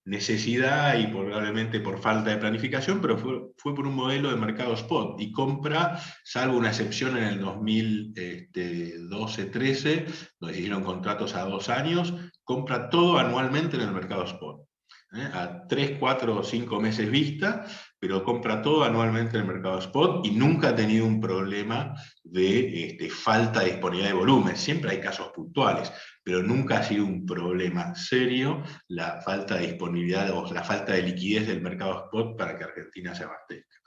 Speaker 4: necesidad y probablemente por falta de planificación, pero fue por un modelo de mercado spot, y compra, salvo una excepción en el 2012-13, donde se hicieron contratos a 2 años, compra todo anualmente en el mercado spot. A 3, 4 o 5 meses vista, pero compra todo anualmente en el mercado spot, y nunca ha tenido un problema de falta de disponibilidad de volumen. Siempre hay casos puntuales, pero nunca ha sido un problema serio la falta de disponibilidad o la falta de liquidez del mercado spot para que Argentina se abastezca.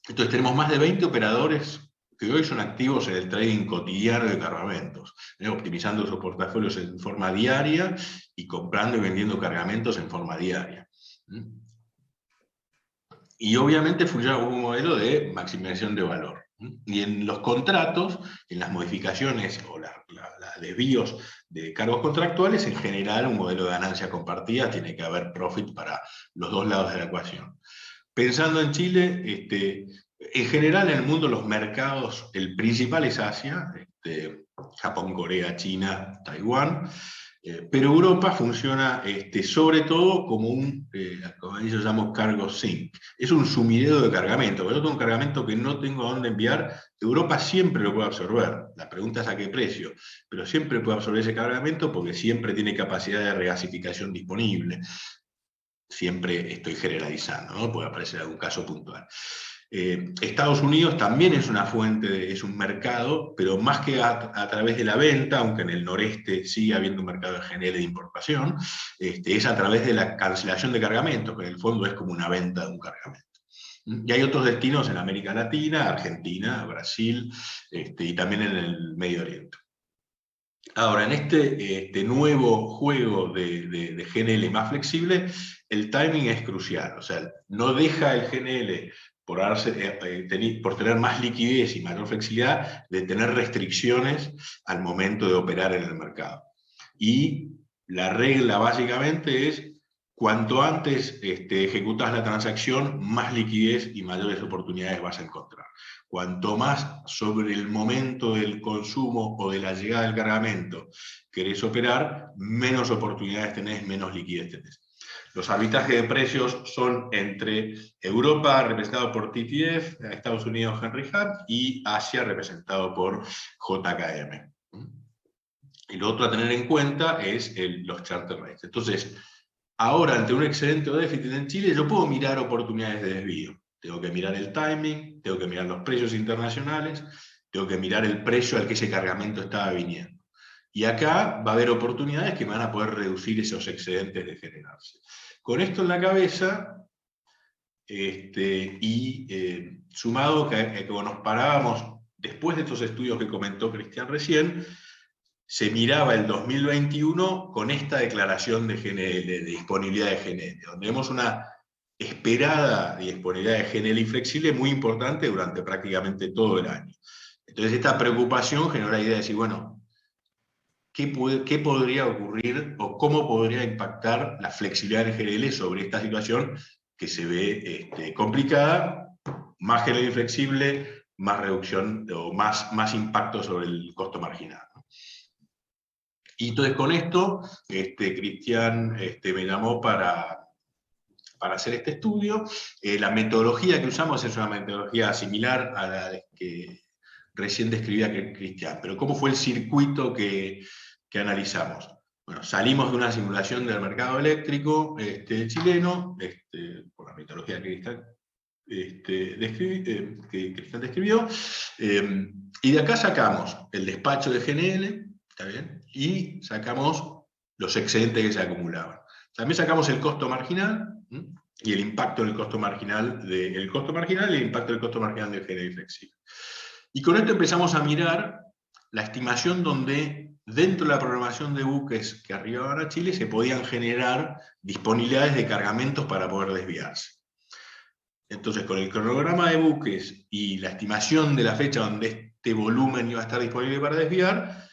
Speaker 4: Entonces tenemos más de 20 operadores que hoy son activos en el trading cotidiano de cargamentos, optimizando sus portafolios en forma diaria y comprando y vendiendo cargamentos en forma diaria. Y obviamente funciona como un modelo de maximización de valor. Y en los contratos, en las modificaciones o los desvíos de cargos contractuales, en general un modelo de ganancia compartida, tiene que haber profit para los dos lados de la ecuación. Pensando en Chile, en general en el mundo los mercados, el principal es Asia, Japón, Corea, China, Taiwán, pero Europa funciona sobre todo como como yo llamo cargo sink. Es un sumidero de cargamento. Cuando yo tengo un cargamento que no tengo a dónde enviar, Europa siempre lo puede absorber. La pregunta es a qué precio, pero siempre puede absorber ese cargamento porque siempre tiene capacidad de regasificación disponible. Siempre estoy generalizando, ¿no? Puede aparecer algún caso puntual. Estados Unidos también es una fuente, es un mercado, pero más que a través de la venta, aunque en el noreste sigue habiendo un mercado de GNL de importación, es a través de la cancelación de cargamentos, que en el fondo es como una venta de un cargamento. Y hay otros destinos en América Latina, Argentina, Brasil, y también en el Medio Oriente. Ahora, en este nuevo juego de GNL más flexible, el timing es crucial. O sea, no deja el GNL por tener más liquidez y mayor flexibilidad, de tener restricciones al momento de operar en el mercado. Y la regla básicamente es, cuanto antes ejecutas la transacción, más liquidez y mayores oportunidades vas a encontrar. Cuanto más sobre el momento del consumo o de la llegada del cargamento querés operar, menos oportunidades tenés, menos liquidez tenés. Los arbitrajes de precios son entre Europa, representado por TTF, Estados Unidos Henry Hub, y Asia, representado por JKM. Y lo otro a tener en cuenta es los charter rates. Entonces, ahora, ante un excedente o déficit en Chile, yo puedo mirar oportunidades de desvío. Tengo que mirar el timing, tengo que mirar los precios internacionales, tengo que mirar el precio al que ese cargamento estaba viniendo. Y acá va a haber oportunidades que van a poder reducir esos excedentes de generarse. Con esto en la cabeza, sumado que nos parábamos, después de estos estudios que comentó Cristian recién, se miraba el 2021 con esta declaración de GNL, de disponibilidad de GNL, donde vemos una esperada disponibilidad de GNL inflexible muy importante durante prácticamente todo el año. Entonces esta preocupación generó la idea de decir, bueno, ¿qué podría ocurrir o cómo podría impactar la flexibilidad en GNL sobre esta situación que se ve complicada? Más GNL inflexible, más reducción o más impacto sobre el costo marginal. Y entonces con esto, Cristian me llamó para hacer este estudio. La metodología que usamos es una metodología similar a la que recién describía Cristian, pero ¿cómo fue el circuito que analizamos? Bueno, salimos de una simulación del mercado eléctrico chileno, por la metodología que Cristian describió, y de acá sacamos el despacho de GNL, ¿está bien? Y sacamos los excedentes que se acumulaban. También sacamos el costo marginal, y el impacto del costo marginal, y el impacto del costo marginal del GNL flexible. Y con esto empezamos a mirar la estimación donde, dentro de la programación de buques que arribaban a Chile, se podían generar disponibilidades de cargamentos para poder desviarse. Entonces, con el cronograma de buques y la estimación de la fecha donde este volumen iba a estar disponible para desviar,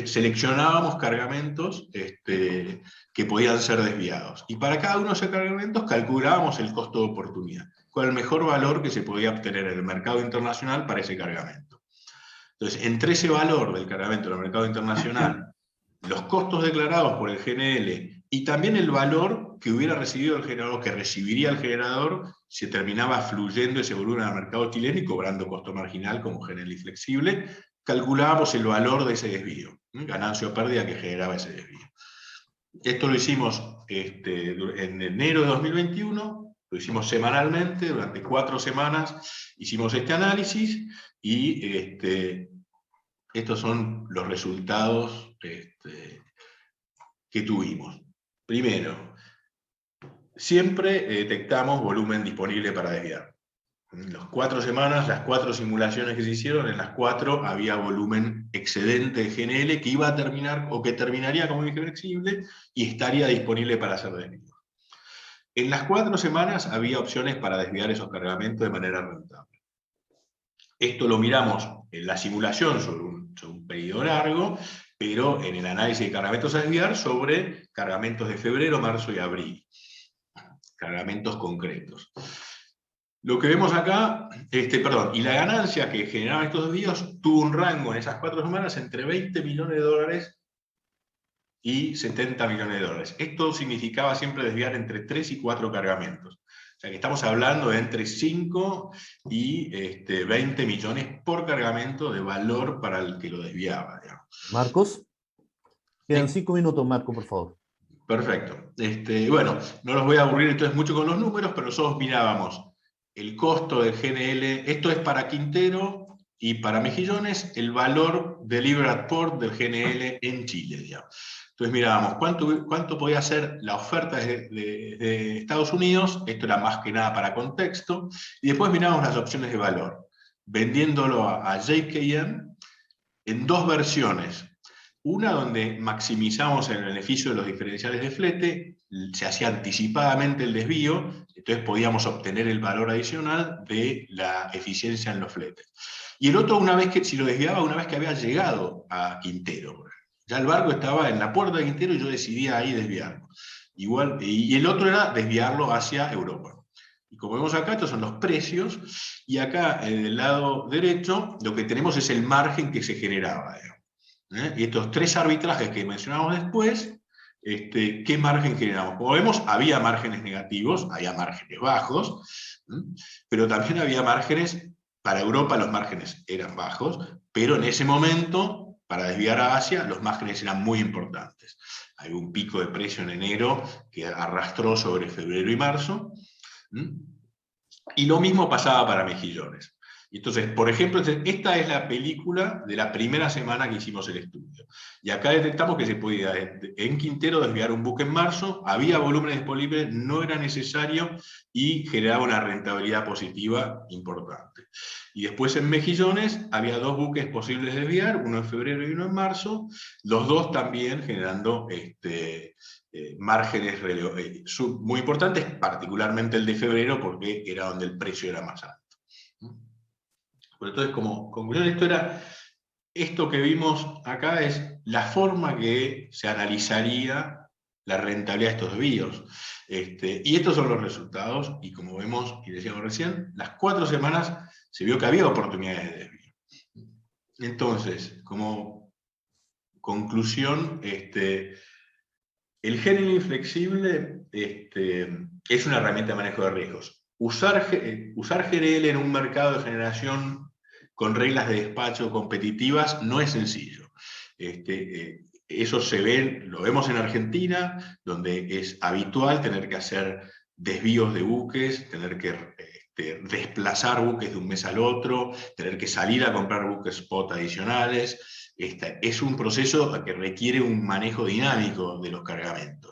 Speaker 4: seleccionábamos cargamentos que podían ser desviados. Y para cada uno de esos cargamentos calculábamos el costo de oportunidad, cuál el mejor valor que se podía obtener en el mercado internacional para ese cargamento. Entonces, entre ese valor del cargamento en el mercado internacional, los costos declarados por el GNL y también el valor que hubiera recibido el generador, que recibiría el generador, se terminaba fluyendo ese volumen al mercado chileno y cobrando costo marginal como GNL flexible, calculábamos el valor de ese desvío, ganancia o pérdida que generaba ese desvío. Esto lo hicimos en enero de 2021, lo hicimos semanalmente, durante 4 semanas hicimos este análisis y estos son los resultados que tuvimos. Primero, siempre detectamos volumen disponible para desviar. En las 4 semanas, las 4 simulaciones que se hicieron, en las 4 había volumen excedente de GNL que iba a terminar, o que terminaría como eje flexible, y estaría disponible para ser desviado. En las 4 semanas había opciones para desviar esos cargamentos de manera rentable. Esto lo miramos en la simulación sobre un periodo largo, pero en el análisis de cargamentos a desviar sobre cargamentos de febrero, marzo y abril. Cargamentos concretos. Lo que vemos acá, y la ganancia que generaban estos desvíos tuvo un rango en esas 4 semanas entre $20 millones y $70 millones. Esto significaba siempre desviar entre 3 y 4 cargamentos. O sea que estamos hablando de entre 5 y 20 millones por cargamento de valor para el que lo desviaba, digamos.
Speaker 2: Marcos, quedan 5 minutos, Marco, por favor.
Speaker 4: Perfecto. Bueno, no los voy a aburrir entonces mucho con los números, pero nosotros mirábamos el costo del GNL, esto es para Quintero y para Mejillones, el valor de Liberty Port del GNL en Chile, digamos. Entonces mirábamos cuánto podía ser la oferta de Estados Unidos, esto era más que nada para contexto, y después mirábamos las opciones de valor, vendiéndolo a JKM en 2 versiones. Una donde maximizamos el beneficio de los diferenciales de flete, se hacía anticipadamente el desvío, entonces podíamos obtener el valor adicional de la eficiencia en los fletes. Y el otro, si lo desviaba una vez que había llegado a Quintero. Ya el barco estaba en la puerta de Quintero y yo decidía ahí desviarlo. Igual, y el otro era desviarlo hacia Europa. Y como vemos acá, estos son los precios, y acá en el lado derecho lo que tenemos es el margen que se generaba. Y estos tres arbitrajes que mencionamos después, ¿qué margen generamos? Como vemos, había márgenes negativos, había márgenes bajos, pero también había márgenes, para Europa los márgenes eran bajos, pero en ese momento, para desviar a Asia, los márgenes eran muy importantes. Hay un pico de precio en enero que arrastró sobre febrero y marzo, y lo mismo pasaba para mejillones. Entonces, por ejemplo, esta es la película de la primera semana que hicimos el estudio. Y acá detectamos que se podía en Quintero desviar un buque en marzo, había volúmenes disponibles, no era necesario y generaba una rentabilidad positiva importante. Y después en Mejillones había dos buques posibles de desviar, uno en febrero y uno en marzo, los dos también generando márgenes muy importantes, particularmente el de febrero, porque era donde el precio era más alto. Entonces, como conclusión, esto que vimos acá es la forma que se analizaría la rentabilidad de estos desvíos. Y estos son los resultados, y como vemos y decíamos recién, las 4 semanas se vio que había oportunidades de desvío. Entonces, como conclusión, el handling flexible es una herramienta de manejo de riesgos. Usar GNL en un mercado de generación con reglas de despacho competitivas no es sencillo. Eso lo vemos en Argentina, donde es habitual tener que hacer desvíos de buques, tener que desplazar buques de un mes al otro, tener que salir a comprar buques spot adicionales. Es un proceso que requiere un manejo dinámico de los cargamentos.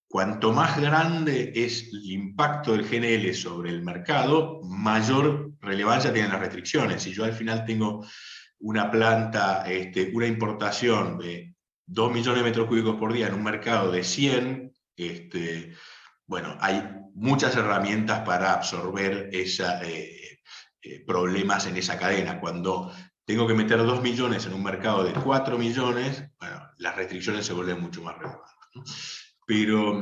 Speaker 4: Cuanto más grande es el impacto del GNL sobre el mercado, mayor relevancia tienen las restricciones. Si yo al final tengo una planta, una importación de 2 millones de metros cúbicos por día en un mercado de 100, bueno, hay muchas herramientas para absorber problemas en esa cadena. Cuando tengo que meter 2 millones en un mercado de 4 millones, bueno, las restricciones se vuelven mucho más relevantes, ¿no? Pero,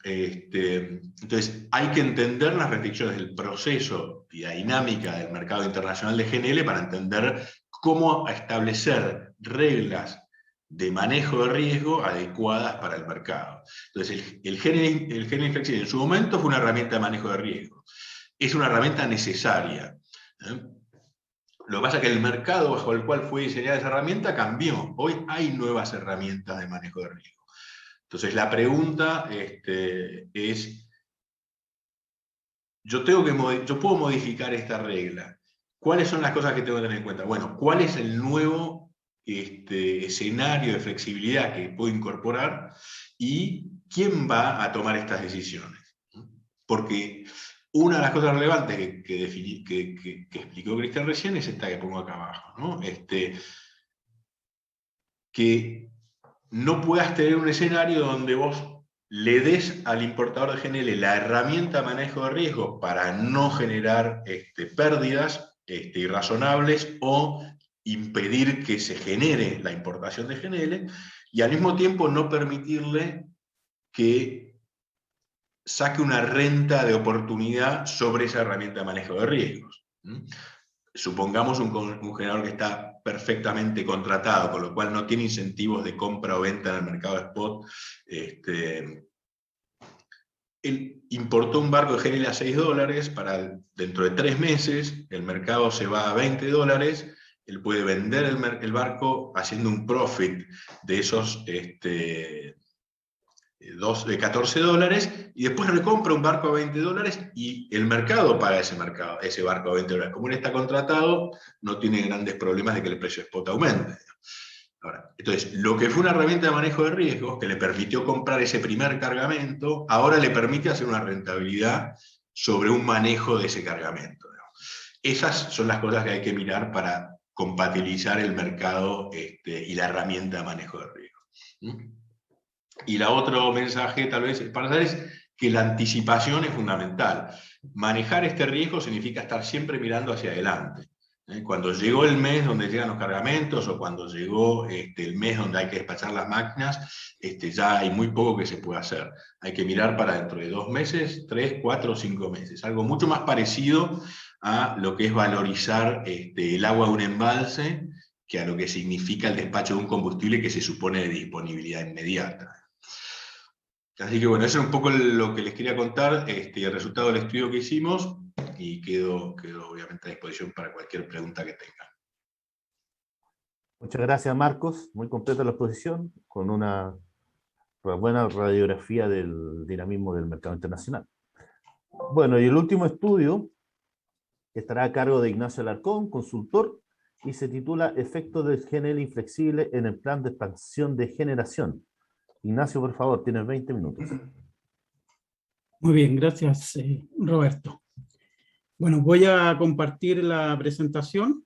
Speaker 4: entonces, hay que entender las restricciones del proceso y la dinámica del mercado internacional de GNL para entender cómo establecer reglas de manejo de riesgo adecuadas para el mercado. Entonces, el handling flexible en su momento fue una herramienta de manejo de riesgo. Es una herramienta necesaria. Lo que pasa es que el mercado bajo el cual fue diseñada esa herramienta cambió. Hoy hay nuevas herramientas de manejo de riesgo. Entonces la pregunta es, yo puedo modificar esta regla. ¿Cuáles son las cosas que tengo que tener en cuenta? Bueno, ¿cuál es el nuevo escenario de flexibilidad que puedo incorporar? ¿Y quién va a tomar estas decisiones? Porque una de las cosas relevantes que explicó Cristian recién es esta que pongo acá abajo, ¿no? Que no puedas tener un escenario donde vos le des al importador de GNL la herramienta de manejo de riesgo para no generar pérdidas irrazonables o impedir que se genere la importación de GNL, y al mismo tiempo no permitirle que saque una renta de oportunidad sobre esa herramienta de manejo de riesgos. Supongamos un generador que está perfectamente contratado, con lo cual no tiene incentivos de compra o venta en el mercado de spot. Él importó un barco de GNL a $6, para dentro de 3 meses el mercado se va a $20, él puede vender el barco haciendo un profit de esos de $14, y después recompra un barco a $20 y el mercado paga ese barco a $20. Como él está contratado, no tiene grandes problemas de que el precio spot aumente. Ahora, entonces, lo que fue una herramienta de manejo de riesgos que le permitió comprar ese primer cargamento, ahora le permite hacer una rentabilidad sobre un manejo de ese cargamento, ¿no? Esas son las cosas que hay que mirar para compatibilizar el mercado y la herramienta de manejo de riesgo. Y la otro mensaje tal vez para dar es que la anticipación es fundamental. Manejar este riesgo significa estar siempre mirando hacia adelante. Cuando llegó el mes donde llegan los cargamentos o cuando llegó el mes donde hay que despachar las máquinas, ya hay muy poco que se puede hacer. Hay que mirar para dentro de 2 meses, 3, 4 o 5 meses. Algo mucho más parecido a lo que es valorizar el agua de un embalse que a lo que significa el despacho de un combustible que se supone de disponibilidad inmediata. Así que bueno, eso es un poco lo que les quería contar, el resultado del estudio que hicimos, y quedo obviamente a disposición para cualquier pregunta que tengan.
Speaker 2: Muchas gracias, Marcos. Muy completa la exposición, con una buena radiografía del dinamismo del mercado internacional. Bueno, y el último estudio estará a cargo de Ignacio Alarcón, consultor, y se titula Efectos del GNL inflexible en el plan de expansión de generación. Ignacio, por favor, tienes 20 minutos.
Speaker 5: Muy bien, gracias, Roberto. Bueno, voy a compartir la presentación.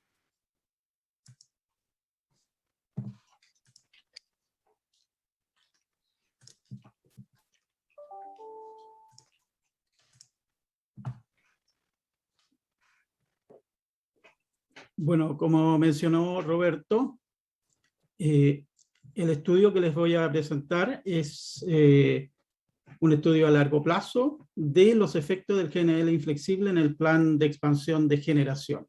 Speaker 5: Bueno, como mencionó Roberto, el estudio que les voy a presentar es un estudio a largo plazo de los efectos del GNL inflexible en el plan de expansión de generación.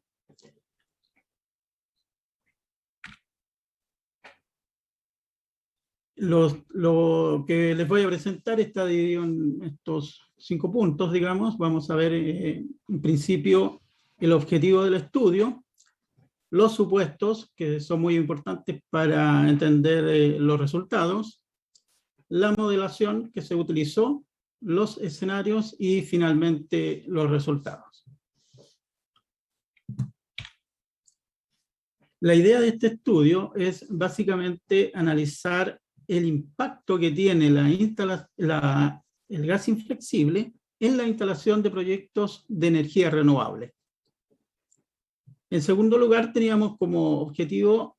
Speaker 5: Lo que les voy a presentar está dividido en estos 5 puntos, digamos. Vamos a ver en principio el objetivo del estudio, los supuestos, que son muy importantes para entender los resultados, la modelación que se utilizó, los escenarios y finalmente los resultados. La idea de este estudio es básicamente analizar el impacto que tiene el gas inflexible en la instalación de proyectos de energía renovable. En segundo lugar, teníamos como objetivo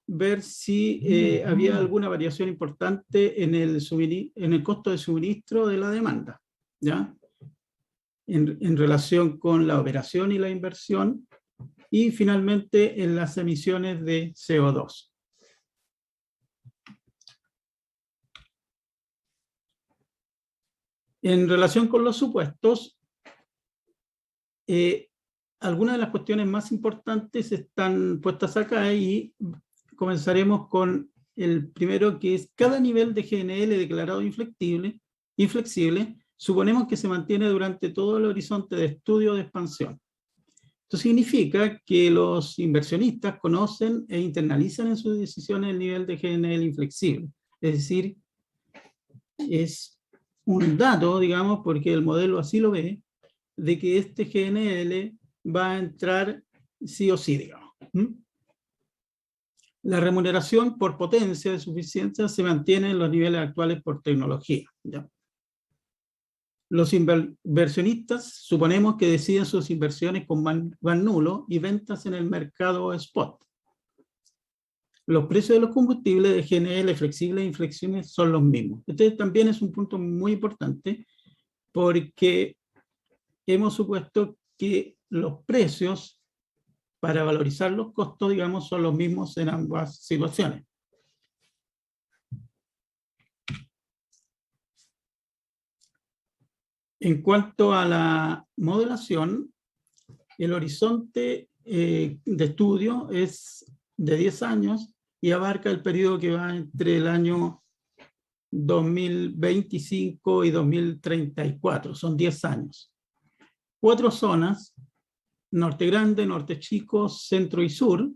Speaker 5: ver si había alguna variación importante en el costo de suministro de la demanda, ¿ya? En relación con la operación y la inversión, y finalmente en las emisiones de CO2. En relación con los supuestos, algunas de las cuestiones más importantes están puestas acá y comenzaremos con el primero, que es cada nivel de GNL declarado inflexible, suponemos que se mantiene durante todo el horizonte de estudio de expansión. Esto significa que los inversionistas conocen e internalizan en sus decisiones el nivel de GNL inflexible. Es decir, es un dato, digamos, porque el modelo así lo ve, de que este GNL va a entrar sí o sí, digamos. La remuneración por potencia de suficiencia se mantiene en los niveles actuales por tecnología, ¿ya? Los inversionistas suponemos que deciden sus inversiones con van nulo y ventas en el mercado spot. Los precios de los combustibles de GNL flexibles e inflexibles son los mismos. Este también es un punto muy importante porque hemos supuesto que los precios para valorizar los costos, digamos, son los mismos en ambas situaciones. En cuanto a la modelación, el horizonte de estudio es de 10 años y abarca el periodo que va entre el año 2025 y 2034, son 10 años. 4 zonas, Norte Grande, Norte Chico, Centro y Sur,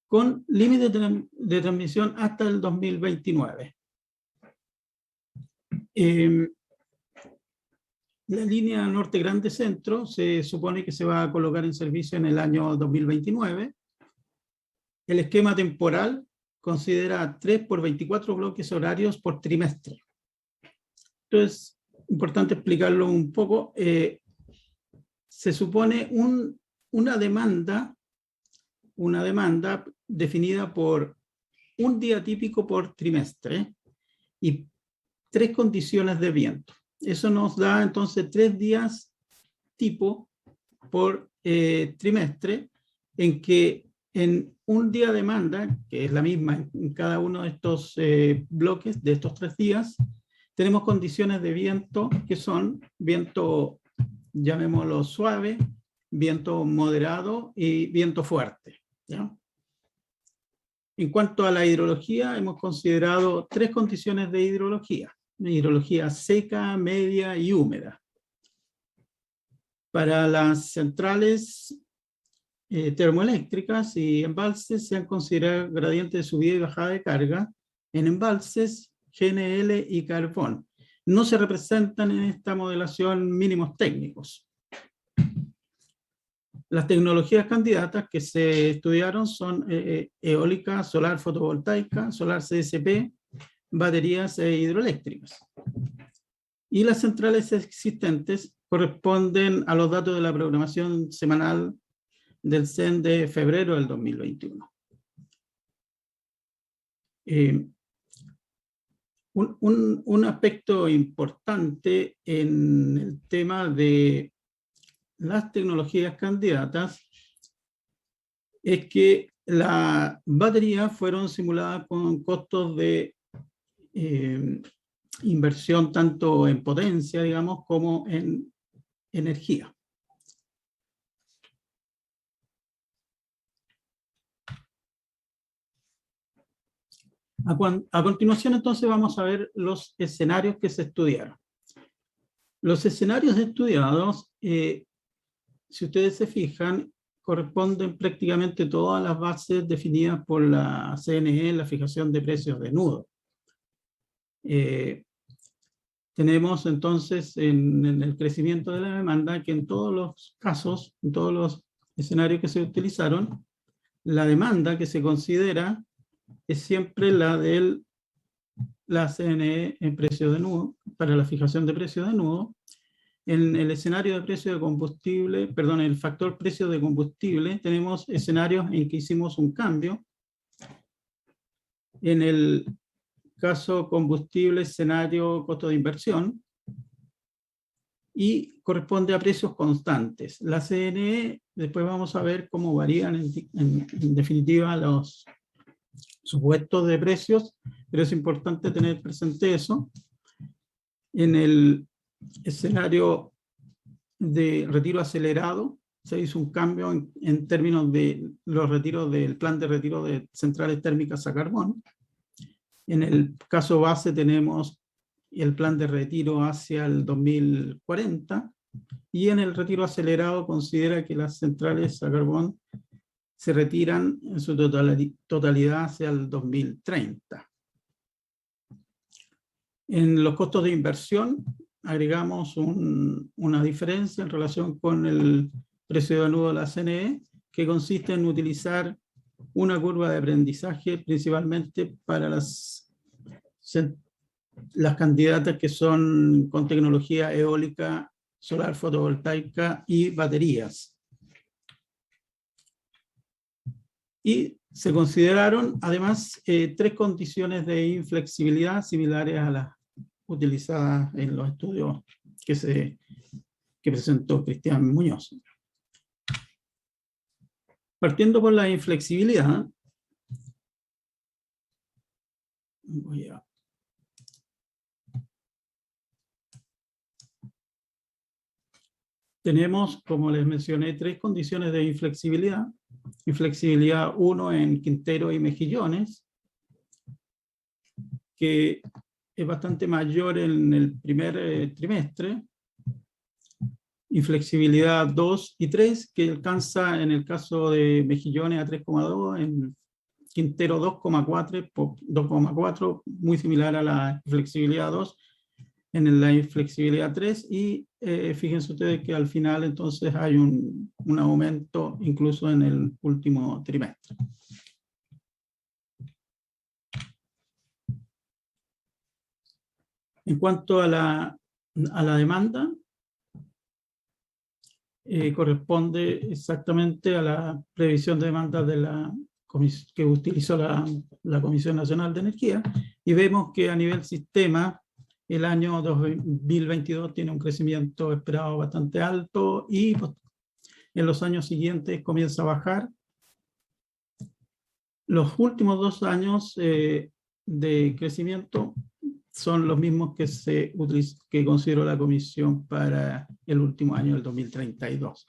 Speaker 5: con límites de transmisión hasta el 2029. La línea Norte Grande Centro se supone que se va a colocar en servicio en el año 2029. El esquema temporal considera 3 por 24 bloques horarios por trimestre. Entonces, importante explicarlo un poco. Se supone una demanda definida por un día típico por trimestre, y 3 condiciones de viento. Eso nos da entonces 3 días tipo por trimestre, en que en un día de demanda, que es la misma en cada uno de estos bloques, de estos 3 días, tenemos condiciones de viento que son viento, llamémoslo suave, viento moderado y viento fuerte, ¿ya? En cuanto a la hidrología, hemos considerado 3 condiciones de hidrología: hidrología seca, media y húmeda. Para las centrales termoeléctricas y embalses se han considerado gradientes de subida y bajada de carga en embalses, GNL y carbón. No se representan en esta modelación mínimos técnicos. Las tecnologías candidatas que se estudiaron son eólica, solar fotovoltaica, solar CSP, baterías e hidroeléctricas. Y las centrales existentes corresponden a los datos de la programación semanal del CEN de febrero del 2021. Un aspecto importante en el tema de las tecnologías candidatas es que las baterías fueron simuladas con costos de inversión tanto en potencia, digamos, como en energía. A continuación, entonces, vamos a ver los escenarios que se estudiaron. Los escenarios estudiados, si ustedes se fijan, corresponden prácticamente todas las bases definidas por la CNE en la fijación de precios de nudo. Tenemos entonces en el crecimiento de la demanda que en todos los casos, en todos los escenarios que se utilizaron, la demanda que se considera es siempre la de la CNE en precio de nudo, para la fijación de precios de nudo. En el escenario de precio de combustible, perdón, el factor precio de combustible, tenemos escenarios en que hicimos un cambio. En el caso combustible, escenario costo de inversión, y corresponde a precios constantes. La CNE, después vamos a ver cómo varían en definitiva los supuestos de precios, pero es importante tener presente eso. En el escenario de retiro acelerado, se hizo un cambio en términos de los retiros del plan de retiro de centrales térmicas a carbón. En el caso base tenemos el plan de retiro hacia el 2040, y en el retiro acelerado considera que las centrales a carbón se retiran en su totalidad hacia el 2030. En los costos de inversión agregamos una diferencia en relación con el precio de nudo de la CNE, que consiste en utilizar una curva de aprendizaje principalmente para las candidatas que son con tecnología eólica, solar fotovoltaica y baterías. Y se consideraron además 3 condiciones de inflexibilidad similares a las utilizadas en los estudios que presentó Cristian Muñoz. Partiendo por la inflexibilidad, tenemos, como les mencioné, 3 condiciones de inflexibilidad. Inflexibilidad 1 en Quintero y Mejillones, que es bastante mayor en el primer trimestre. Inflexibilidad 2 y 3, que alcanza en el caso de Mejillones a 3,2, en Quintero 2,4, muy similar a la inflexibilidad 2, en la inflexibilidad 3, y fíjense ustedes que al final entonces hay un aumento incluso en el último trimestre. En cuanto a la demanda, corresponde exactamente a la previsión de demanda de la que utilizó la Comisión Nacional de Energía, y vemos que a nivel sistema el año 2022 tiene un crecimiento esperado bastante alto y en los años siguientes comienza a bajar. Los últimos 2 años de crecimiento son los mismos que consideró la Comisión para el último año, el 2032.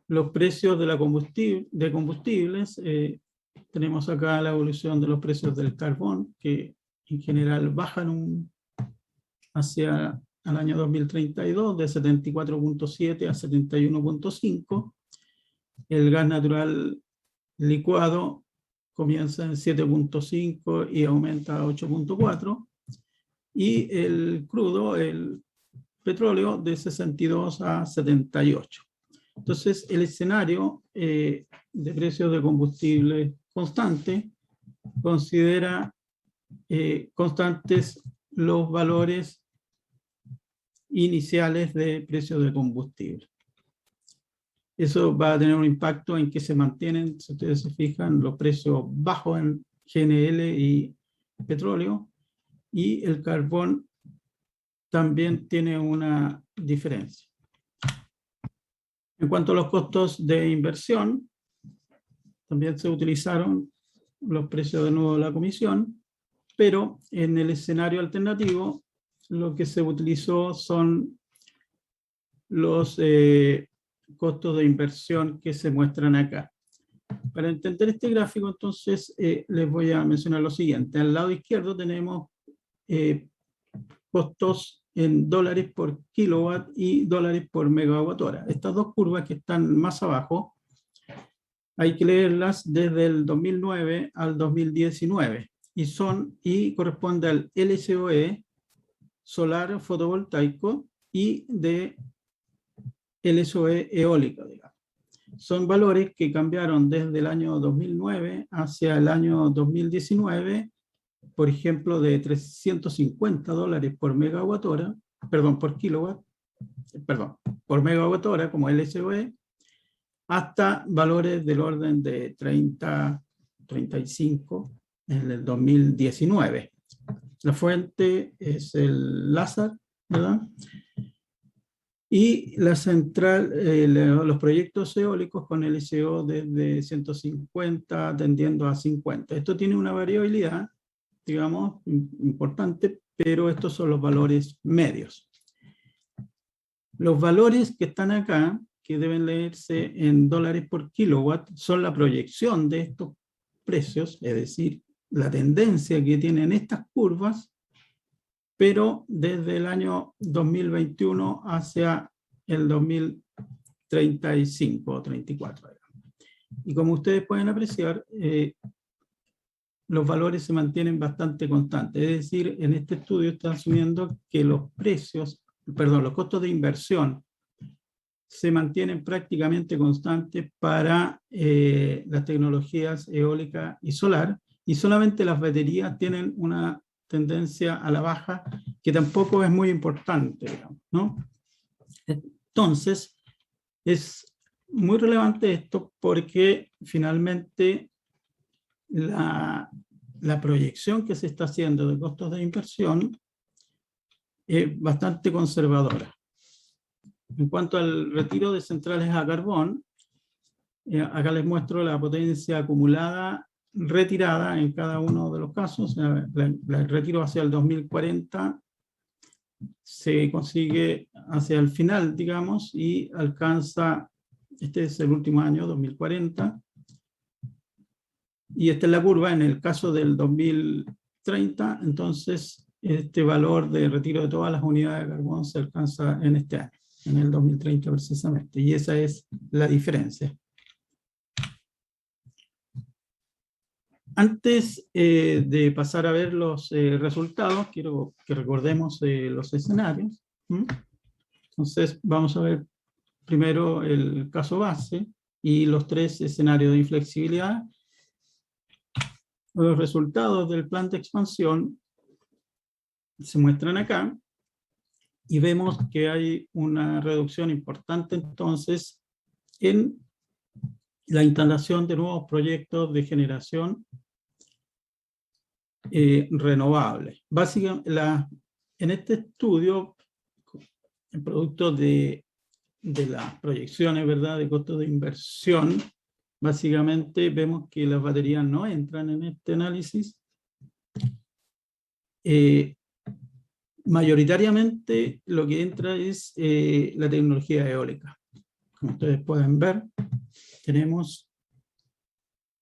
Speaker 5: Los precios de combustibles, tenemos acá la evolución de los precios del carbón, que en general bajan hacia el año 2032 de 74.7 a 71.5. El gas natural licuado comienza en 7.5 y aumenta a 8.4. Y el crudo, el petróleo, de 62 a 78. Entonces, el escenario de precios de combustible constante considera constantes los valores iniciales de precios de combustible. Eso va a tener un impacto en que se mantienen, si ustedes se fijan, los precios bajos en GNL y petróleo, y el carbón también tiene una diferencia. En cuanto a los costos de inversión, también se utilizaron los precios de nuevo de la Comisión, pero en el escenario alternativo lo que se utilizó son los costos de inversión que se muestran acá. Para entender este gráfico, entonces, les voy a mencionar lo siguiente. Al lado izquierdo tenemos costos en dólares por kilowatt y dólares por megawatt hora. Estas dos curvas que están más abajo, hay que leerlas desde el 2009 al 2019, y corresponde al LCOE, solar fotovoltaico, y de LSOE eólica, digamos. Son valores que cambiaron desde el año 2009 hacia el año 2019, por ejemplo, de $350 por megawatt hora, perdón, por kilowatt, perdón, por megawatt hora como LSOE, hasta valores del orden de 30, 35 en el 2019. La fuente es el Lazard, ¿verdad? Y la central, los proyectos eólicos con LCO desde 150 tendiendo a 50. Esto tiene una variabilidad, digamos, importante, pero estos son los valores medios. Los valores que están acá, que deben leerse en dólares por kilowatt, son la proyección de estos precios, es decir, la tendencia que tienen estas curvas, pero desde el año 2021 hacia el 2035 o 34. Y como ustedes pueden apreciar, los valores se mantienen bastante constantes. Es decir, en este estudio están asumiendo que los costos de inversión se mantienen prácticamente constantes para las tecnologías eólica y solar, y solamente las baterías tienen una tendencia a la baja, que tampoco es muy importante, digamos, ¿no? Entonces, es muy relevante esto porque finalmente la proyección que se está haciendo de costos de inversión es bastante conservadora. En cuanto al retiro de centrales a carbón, acá les muestro la potencia acumulada retirada en cada uno de los casos. El retiro hacia el 2040 se consigue hacia el final, digamos, y alcanza, este es el último año, 2040, y esta es la curva en el caso del 2030, entonces este valor de retiro de todas las unidades de carbón se alcanza en este año, en el 2030 precisamente, y esa es la diferencia. Antes de pasar a ver los resultados, quiero que recordemos los escenarios. Entonces, vamos a ver primero el caso base y los 3 escenarios de inflexibilidad. Los resultados del plan de expansión se muestran acá y vemos que hay una reducción importante entonces en la instalación de nuevos proyectos de generación renovable. Básicamente, en este estudio, el producto de las proyecciones, ¿verdad?, de costos de inversión, básicamente vemos que las baterías no entran en este análisis. Mayoritariamente lo que entra es la tecnología eólica. Como ustedes pueden ver, tenemos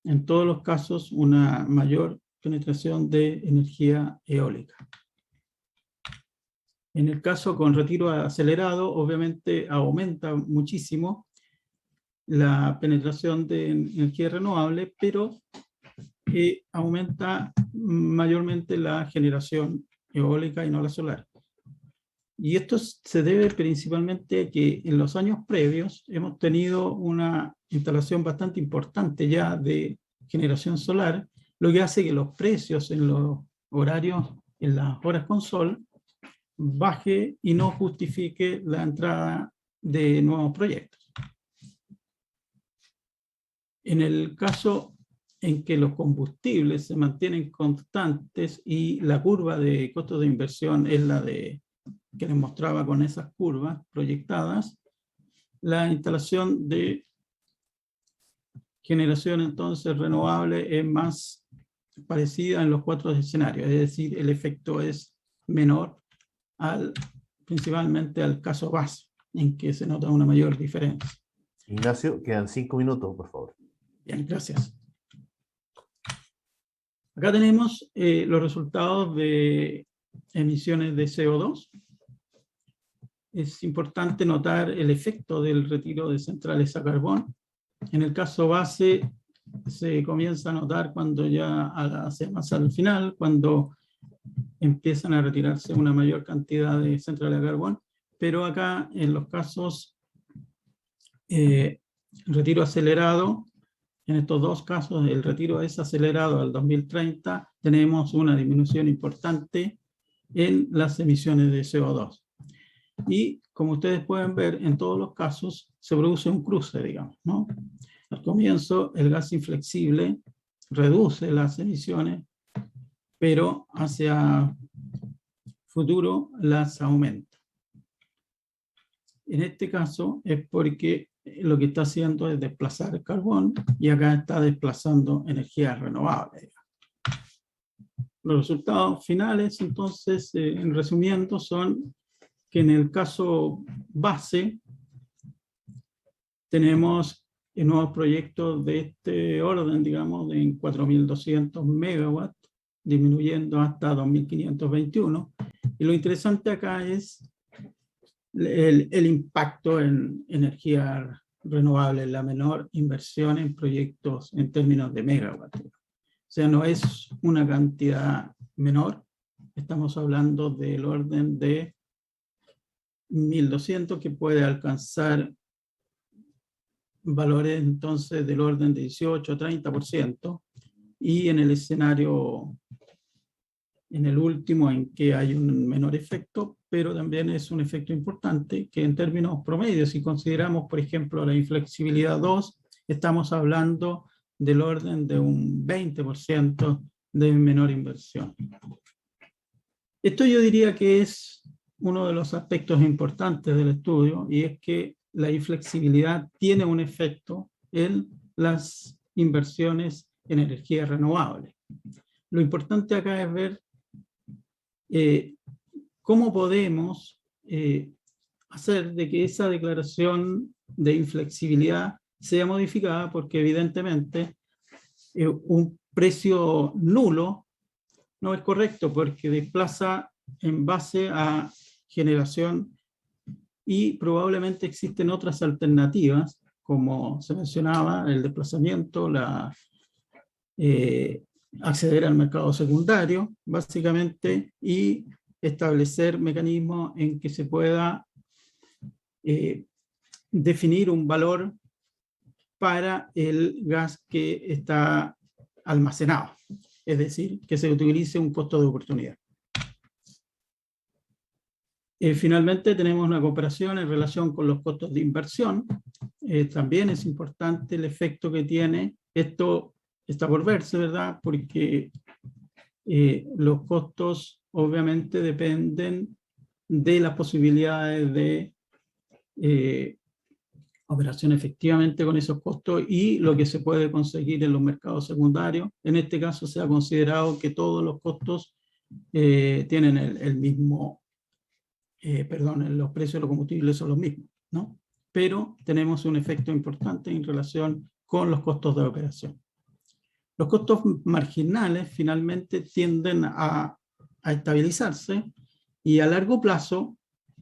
Speaker 5: en todos los casos una mayor penetración de energía eólica. En el caso con retiro acelerado, obviamente aumenta muchísimo la penetración de energía renovable, pero aumenta mayormente la generación eólica y no la solar. Y esto se debe principalmente a que en los años previos hemos tenido una instalación bastante importante ya de generación solar, lo que hace que los precios en los horarios, en las horas con sol, baje y no justifique la entrada de nuevos proyectos. En el caso en que los combustibles se mantienen constantes y la curva de costos de inversión es la que les mostraba con esas curvas proyectadas, la instalación de generación entonces renovable es más parecida en los 4 escenarios, es decir, el efecto es menor principalmente al caso base, en que se nota una mayor diferencia.
Speaker 2: Ignacio, quedan 5 minutos, por favor.
Speaker 5: Bien, gracias. Acá tenemos los resultados de emisiones de CO2. Es importante notar el efecto del retiro de centrales a carbón. En el caso base se comienza a notar cuando ya hacia más al final, cuando empiezan a retirarse una mayor cantidad de centrales a carbón, pero acá en los casos retiro acelerado, en estos dos casos el retiro es acelerado al 2030, tenemos una disminución importante en las emisiones de CO2. Y como ustedes pueden ver, en todos los casos se produce un cruce, digamos, ¿no? Al comienzo el gas inflexible reduce las emisiones, pero hacia futuro las aumenta. En este caso es porque lo que está haciendo es desplazar el carbón y acá está desplazando energías renovables. Los resultados finales, entonces, en resumiendo, son que en el caso base tenemos nuevos proyectos de este orden, digamos, de 4.200 megawatts, disminuyendo hasta 2.521. Y lo interesante acá es el impacto en energía renovable, la menor inversión en proyectos en términos de megawatts. O sea, no es una cantidad menor, estamos hablando del orden de 1.200 que puede alcanzar valores entonces del orden de 18 o 30%, y en el escenario, en el último, en que hay un menor efecto, pero también es un efecto importante que en términos promedios, si consideramos por ejemplo la inflexibilidad 2, estamos hablando del orden de un 20% de menor inversión. Esto yo diría que es uno de los aspectos importantes del estudio, y es que la inflexibilidad tiene un efecto en las inversiones en energía renovable. Lo importante acá es ver cómo podemos hacer de que esa declaración de inflexibilidad sea modificada, porque evidentemente un precio nulo no es correcto, porque desplaza en base a generación, y probablemente existen otras alternativas, como se mencionaba, el desplazamiento, acceder al mercado secundario, básicamente, y establecer mecanismos en que se pueda definir un valor para el gas que está almacenado, es decir, que se utilice un costo de oportunidad. Finalmente tenemos una cooperación en relación con los costos de inversión. También es importante el efecto que tiene. Esto está por verse, ¿verdad? Porque los costos obviamente dependen de las posibilidades de operación efectivamente con esos costos y lo que se puede conseguir en los mercados secundarios. En este caso se ha considerado que todos los costos tienen el mismo, los precios de los combustibles son los mismos, ¿no? Pero tenemos un efecto importante en relación con los costos de operación. Los costos marginales finalmente tienden a estabilizarse y a largo plazo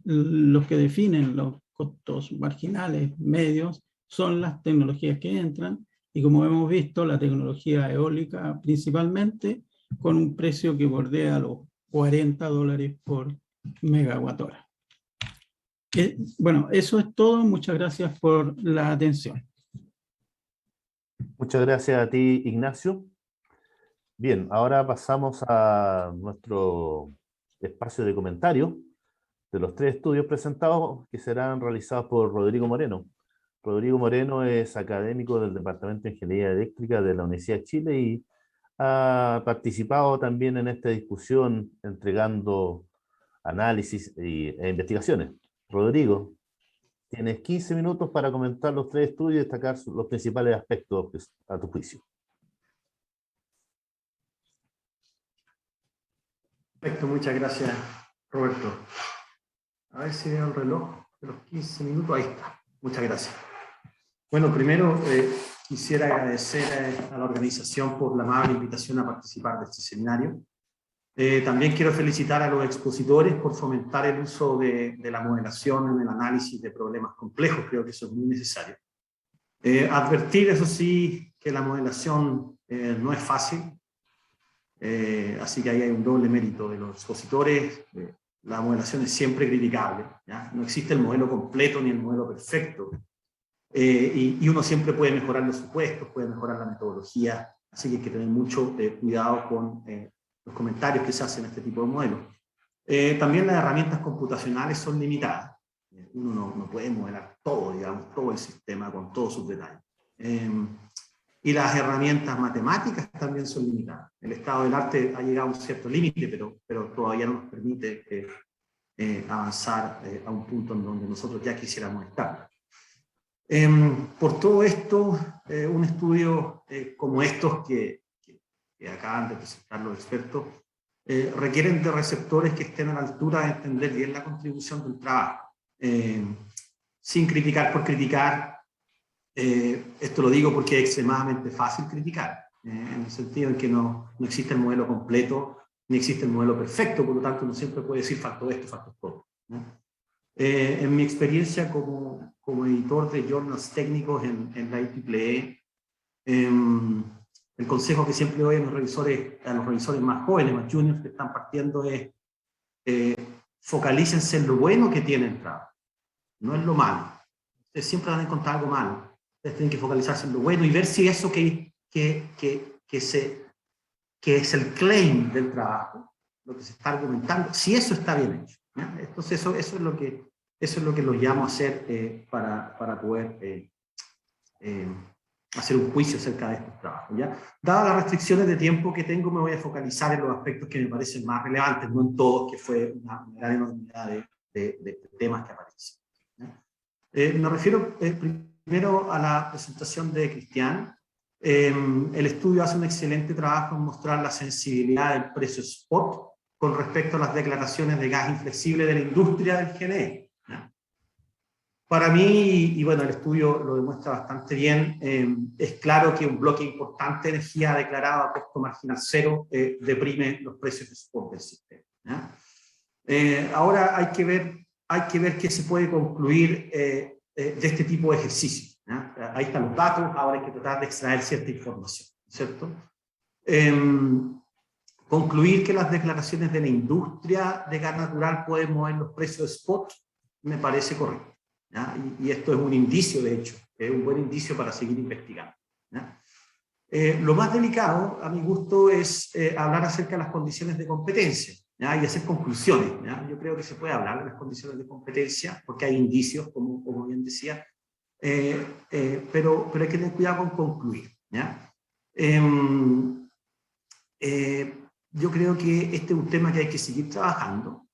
Speaker 5: los que definen los costos marginales medios son las tecnologías que entran y como hemos visto la tecnología eólica principalmente con un precio que bordea los $40 por megawatt hora. Bueno, eso es todo. Muchas gracias por la atención.
Speaker 2: Muchas gracias a ti, Ignacio. Bien, ahora pasamos a nuestro espacio de comentarios de los 3 estudios presentados que serán realizados por Rodrigo Moreno. Rodrigo Moreno es académico del Departamento de Ingeniería Eléctrica de la Universidad de Chile y ha participado también en esta discusión entregando análisis e investigaciones. Rodrigo, tienes 15 minutos para comentar los 3 estudios y destacar los principales aspectos a tu juicio.
Speaker 6: Perfecto, muchas gracias, Roberto. A ver si veo el reloj de los 15 minutos. Ahí está. Muchas gracias. Bueno, primero quisiera agradecer a la organización por la amable invitación a participar de este seminario. También quiero felicitar a los expositores por fomentar el uso de la modelación en el análisis de problemas complejos. Creo que eso es muy necesario. Advertir, eso sí, que la modelación no es fácil. Así que ahí hay un doble mérito de los expositores. La modelación es siempre criticable, ¿ya? No existe el modelo completo ni el modelo perfecto. Y uno siempre puede mejorar los supuestos, puede mejorar la metodología. Así que hay que tener mucho cuidado con los comentarios que se hacen en este tipo de modelos. También las herramientas computacionales son limitadas. Uno no puede modelar todo, digamos, todo el sistema con todos sus detalles. Y las herramientas matemáticas también son limitadas. El estado del arte ha llegado a un cierto límite, pero todavía no nos permite avanzar a un punto en donde nosotros ya quisiéramos estar. Por todo esto, un estudio como estos que acaban de presentar los expertos, requieren de receptores que estén a la altura de entender bien la contribución del trabajo. Sin criticar por criticar, esto lo digo porque es extremadamente fácil criticar, en el sentido en que no existe el modelo completo, ni existe el modelo perfecto, por lo tanto uno siempre puede decir faltó esto, faltó todo, ¿no? En mi experiencia como editor de journals técnicos en la IEEE, el consejo que siempre doy a los revisores más jóvenes, más juniors que están partiendo es focalícense en lo bueno que tiene el trabajo, no en lo malo. Ustedes siempre van a encontrar algo malo. Ustedes tienen que focalizarse en lo bueno y ver si eso que es el claim del trabajo, lo que se está argumentando, si eso está bien hecho, ¿ya? Entonces eso es lo que los llamo a hacer para poder hacer un juicio acerca de estos trabajos, ¿ya? Dadas las restricciones de tiempo que tengo, me voy a focalizar en los aspectos que me parecen más relevantes, no en todos, que fue una gran enormidad de temas que aparecen, ¿ya? Me refiero primero a la presentación de Cristian. El estudio hace un excelente trabajo en mostrar la sensibilidad del precio spot con respecto a las declaraciones de gas inflexible de la industria del GNE. Para mí, y bueno, el estudio lo demuestra bastante bien, es claro que un bloque importante de energía declarado a costo marginal cero deprime los precios de spot del sistema, ¿ya? Ahora hay que ver qué se puede concluir de este tipo de ejercicio, ¿ya? Ahí están los datos, ahora hay que tratar de extraer cierta información, ¿cierto? Concluir que las declaraciones de la industria de gas natural pueden mover los precios de spot me parece correcto, ¿ya? Y esto es un indicio, de hecho, es un buen indicio para seguir investigando, ¿ya? Lo más delicado, a mi gusto, es hablar acerca de las condiciones de competencia, ¿ya? Y hacer conclusiones, ¿ya? Yo creo que se puede hablar de las condiciones de competencia, porque hay indicios, como bien decía, pero hay que tener cuidado con concluir, ¿ya? Yo creo que este es un tema que hay que seguir trabajando.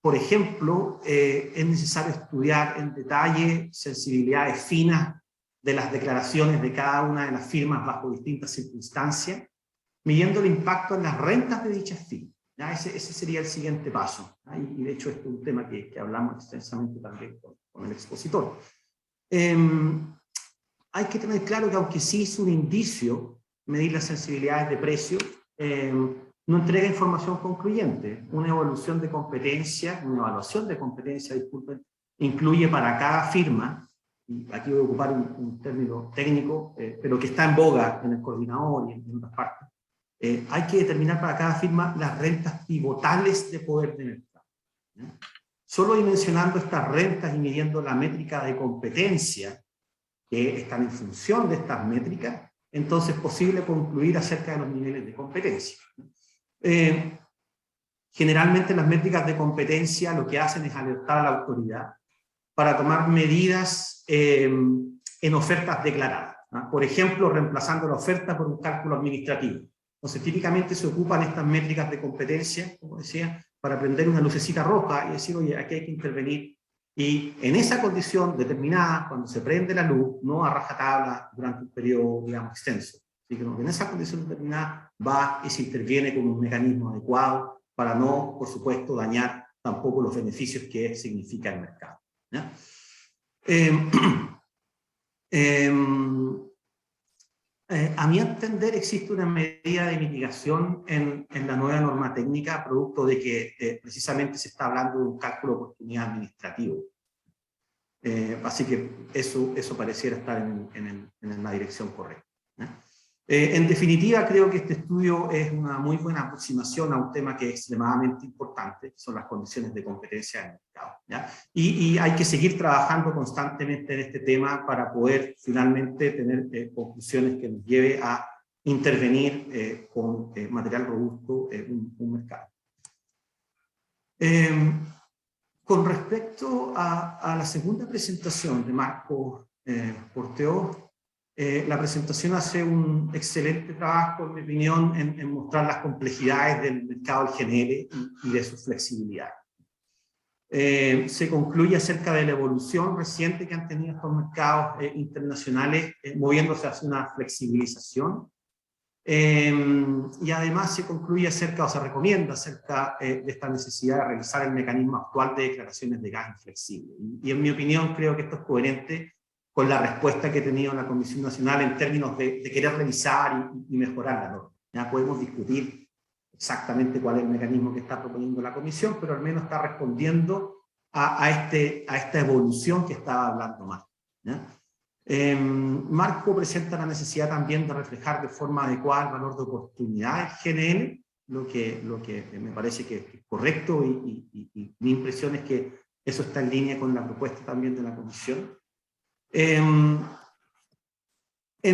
Speaker 6: Por ejemplo, es necesario estudiar en detalle sensibilidades finas de las declaraciones de cada una de las firmas bajo distintas circunstancias, midiendo el impacto en las rentas de dichas firmas. ¿Ya? Ese sería el siguiente paso, ¿ya? Y de hecho este es un tema que hablamos extensamente también con el expositor. Hay que tener claro que aunque sí es un indicio medir las sensibilidades de precio, no entrega información concluyente. Una evaluación de competencia, disculpen, incluye para cada firma, y aquí voy a ocupar un término técnico, pero que está en boga en el coordinador y en otras partes, hay que determinar para cada firma las rentas pivotales de poder de mercado, ¿ya? Solo dimensionando estas rentas y midiendo la métrica de competencia, que están en función de estas métricas, entonces es posible concluir acerca de los niveles de competencia. Generalmente las métricas de competencia lo que hacen es alertar a la autoridad para tomar medidas en ofertas declaradas, ¿no? Por ejemplo, reemplazando la oferta por un cálculo administrativo. Entonces, típicamente se ocupan estas métricas de competencia, como decía, para prender una lucecita roja y decir, oye, aquí hay que intervenir. Y en esa condición determinada, cuando se prende la luz, no a rajatabla durante un periodo, digamos, extenso. Así que en esa condición determinada va y se interviene con un mecanismo adecuado para no, por supuesto, dañar tampoco los beneficios que significa el mercado, ¿ya? A mi entender existe una medida de mitigación en la nueva norma técnica, producto de que precisamente se está hablando de un cálculo de oportunidad administrativo. Así que eso pareciera estar en la dirección correcta, ¿ya? En definitiva, creo que este estudio es una muy buena aproximación a un tema que es extremadamente importante, que son las condiciones de competencia del mercado, ¿ya? Y hay que seguir trabajando constantemente en este tema para poder finalmente tener conclusiones que nos lleve a intervenir con material robusto en un mercado. Con respecto a la segunda presentación de Marco Porteó, la presentación hace un excelente trabajo, en mi opinión, en mostrar las complejidades del mercado del GNL y de su flexibilidad. Se concluye acerca de la evolución reciente que han tenido estos mercados internacionales, moviéndose hacia una flexibilización. Y además se concluye acerca, o se recomienda acerca de esta necesidad de revisar el mecanismo actual de declaraciones de gas inflexible. Y en mi opinión creo que esto es coherente con la respuesta que ha tenido la Comisión Nacional en términos de querer revisar y mejorar la norma. Ya podemos discutir exactamente cuál es el mecanismo que está proponiendo la Comisión, pero al menos está respondiendo a esta evolución que estaba hablando Marco, ¿ya? Marco presenta la necesidad también de reflejar de forma adecuada el valor de oportunidad del GNL, lo que me parece que es correcto, y mi impresión es que eso está en línea con la propuesta también de la Comisión. En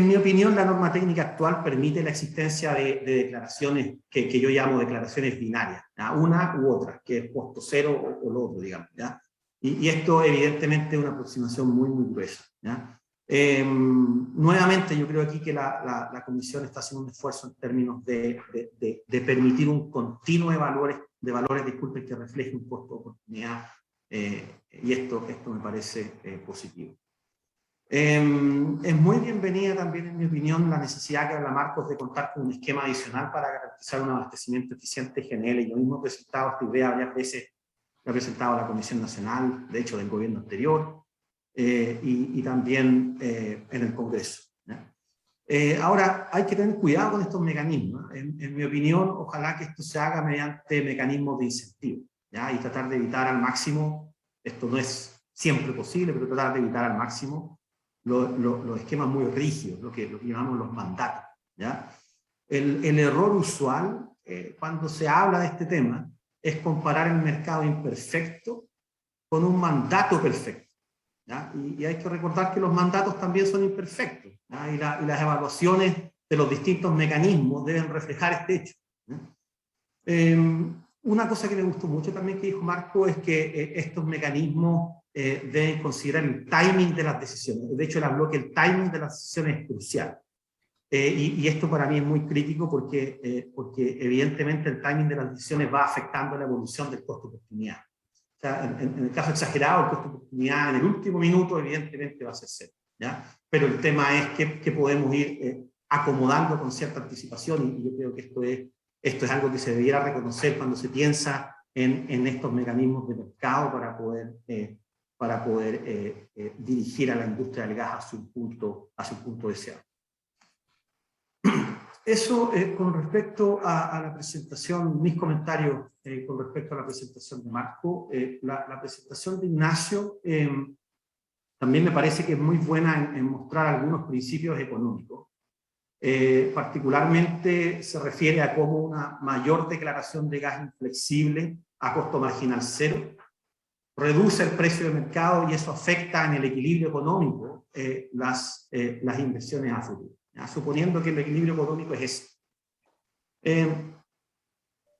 Speaker 6: mi opinión, la norma técnica actual permite la existencia de declaraciones que yo llamo declaraciones binarias, ¿ya? Una u otra, que es costo cero o lo otro, digamos, ¿ya? Y esto evidentemente es una aproximación muy gruesa, ¿ya? Nuevamente yo creo aquí que la Comisión está haciendo un esfuerzo en términos de permitir un continuo de valores, disculpen, que refleje un costo de oportunidad, y esto me parece positivo. Es muy bienvenida también, en mi opinión, la necesidad que habla Marcos de contar con un esquema adicional para garantizar un abastecimiento eficiente de GNL. Yo mismo he presentado esta idea varias veces, la he presentado a la Comisión Nacional, de hecho del gobierno anterior, y también en el Congreso, ¿ya? Ahora, hay que tener cuidado con estos mecanismos. En mi opinión, ojalá que esto se haga mediante mecanismos de incentivo, ¿ya? Y tratar de evitar al máximo, esto no es siempre posible, pero tratar de evitar al máximo los esquemas muy rígidos, lo que llamamos los mandatos, ¿ya? El error usual cuando se habla de este tema es comparar el mercado imperfecto con un mandato perfecto, ¿ya? Y hay que recordar que los mandatos también son imperfectos, ¿ya? Y las evaluaciones de los distintos mecanismos deben reflejar este hecho, ¿ya? Una cosa que me gustó mucho también que dijo Marco es que estos mecanismos deben considerar el timing de las decisiones. De hecho, él habló que el timing de las decisiones es crucial. Y esto para mí es muy crítico porque evidentemente el timing de las decisiones va afectando la evolución del costo-oportunidad. O sea, en el caso exagerado, el costo-oportunidad en el último minuto evidentemente va a ser cero, ¿ya? Pero el tema es que podemos ir acomodando con cierta anticipación, y yo creo que esto es algo que se debiera reconocer cuando se piensa en estos mecanismos de mercado para poder dirigir a la industria del gas a su punto deseado. Eso con respecto a la presentación, mis comentarios con respecto a la presentación de Marco. La presentación de Ignacio también me parece que es muy buena en mostrar algunos principios económicos. Particularmente se refiere a cómo una mayor declaración de gas inflexible a costo marginal cero reduce el precio de mercado y eso afecta en el equilibrio económico las inversiones a futuro, ¿ya? Suponiendo que el equilibrio económico es ese.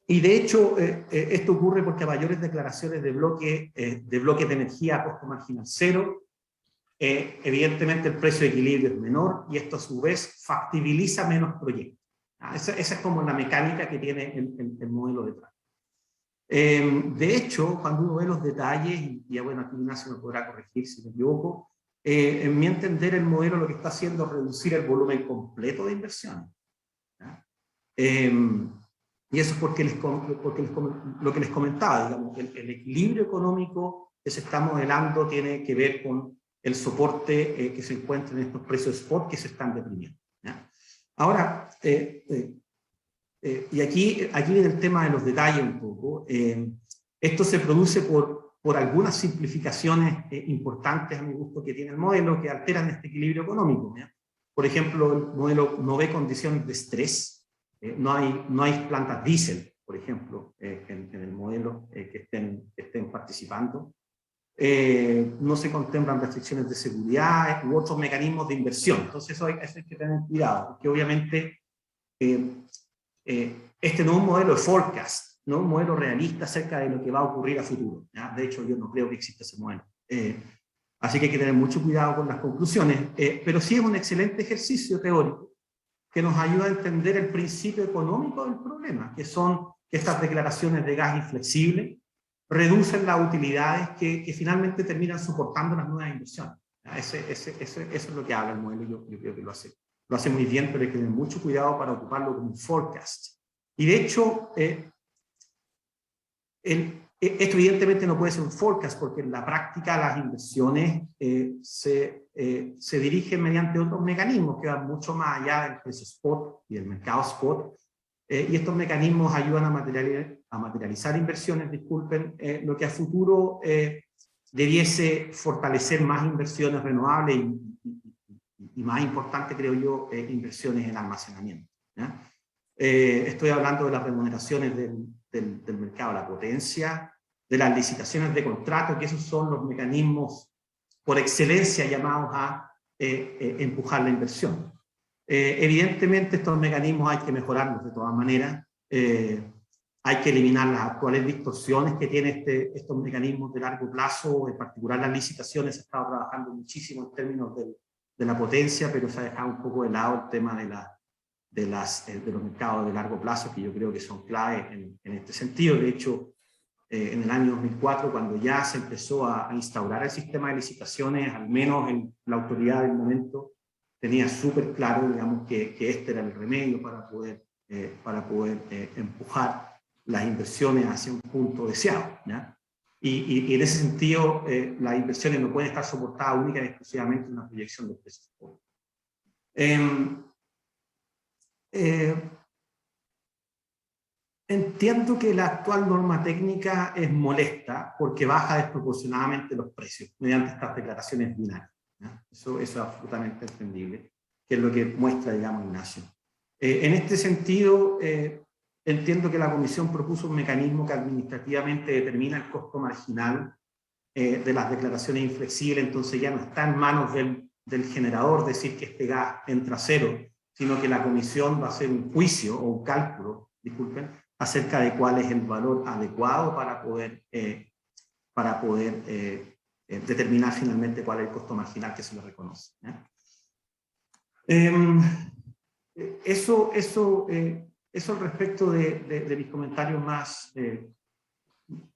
Speaker 6: Y de hecho, esto ocurre porque a mayores declaraciones de bloques de energía a costo marginal cero, evidentemente el precio de equilibrio es menor y esto a su vez factibiliza menos proyectos. Esa es como la mecánica que tiene el modelo detrás. De hecho, cuando uno ve los detalles, y bueno, aquí Ignacio me podrá corregir si me equivoco, en mi entender el modelo lo que está haciendo es reducir el volumen completo de inversiones. Y eso es porque lo que les comentaba, digamos, el equilibrio económico que se está modelando tiene que ver con el soporte que se encuentra en estos precios spot que se están deprimiendo, ¿ya? Ahora, y aquí viene el tema de los detalles un poco. Esto se produce por algunas simplificaciones importantes a mi gusto que tiene el modelo que alteran este equilibrio económico, ¿ya? Por ejemplo, el modelo no ve condiciones de estrés, no hay plantas diésel, por ejemplo, en el modelo que estén participando. No se contemplan restricciones de seguridad u otros mecanismos de inversión. Entonces eso hay que tener cuidado, porque obviamente este no es un modelo de forecast, no es un modelo realista acerca de lo que va a ocurrir a futuro, ¿ya? De hecho, yo no creo que exista ese modelo. Así que hay que tener mucho cuidado con las conclusiones, pero sí es un excelente ejercicio teórico que nos ayuda a entender el principio económico del problema, que son que estas declaraciones de gas inflexible reducen las utilidades que finalmente terminan soportando las nuevas inversiones. Eso es lo que habla el modelo, yo creo que lo hace muy bien, pero hay que tener mucho cuidado para ocuparlo como un forecast. Y de hecho, esto evidentemente no puede ser un forecast, porque en la práctica las inversiones se dirigen mediante otros mecanismos que van mucho más allá del precio spot y del mercado spot. Y estos mecanismos ayudan a materializar inversiones, lo que a futuro debiese fortalecer más inversiones renovables y más importante, creo yo, inversiones en almacenamiento, ¿ya? Estoy hablando de las remuneraciones del mercado de la potencia, de las licitaciones de contrato, que esos son los mecanismos por excelencia llamados a empujar la inversión. Evidentemente estos mecanismos hay que mejorarlos de todas maneras, hay que eliminar las actuales distorsiones que tienen estos mecanismos de largo plazo, en particular las licitaciones. Se ha estado trabajando muchísimo en términos de la potencia, pero se ha dejado un poco de lado el tema de los mercados de largo plazo, que yo creo que son claves en este sentido. De hecho, en el año 2004, cuando ya se empezó a instaurar el sistema de licitaciones, al menos la autoridad del momento tenía súper claro, digamos, que este era el remedio para poder empujar las inversiones hacia un punto deseado, ¿ya? Y en ese sentido, las inversiones no pueden estar soportadas única y exclusivamente en una proyección de precios. Entiendo que la actual norma técnica es molesta porque baja desproporcionadamente los precios mediante estas declaraciones binarias, ¿ya? Eso es absolutamente entendible, que es lo que muestra, digamos, Ignacio. En este sentido, entiendo que la Comisión propuso un mecanismo que administrativamente determina el costo marginal de las declaraciones inflexibles, entonces ya no está en manos del generador decir que este gas entra a cero, sino que la Comisión va a hacer un juicio o un cálculo, disculpen, acerca de cuál es el valor adecuado para poder determinar finalmente cuál es el costo marginal que se le reconoce. Eso al respecto de mis comentarios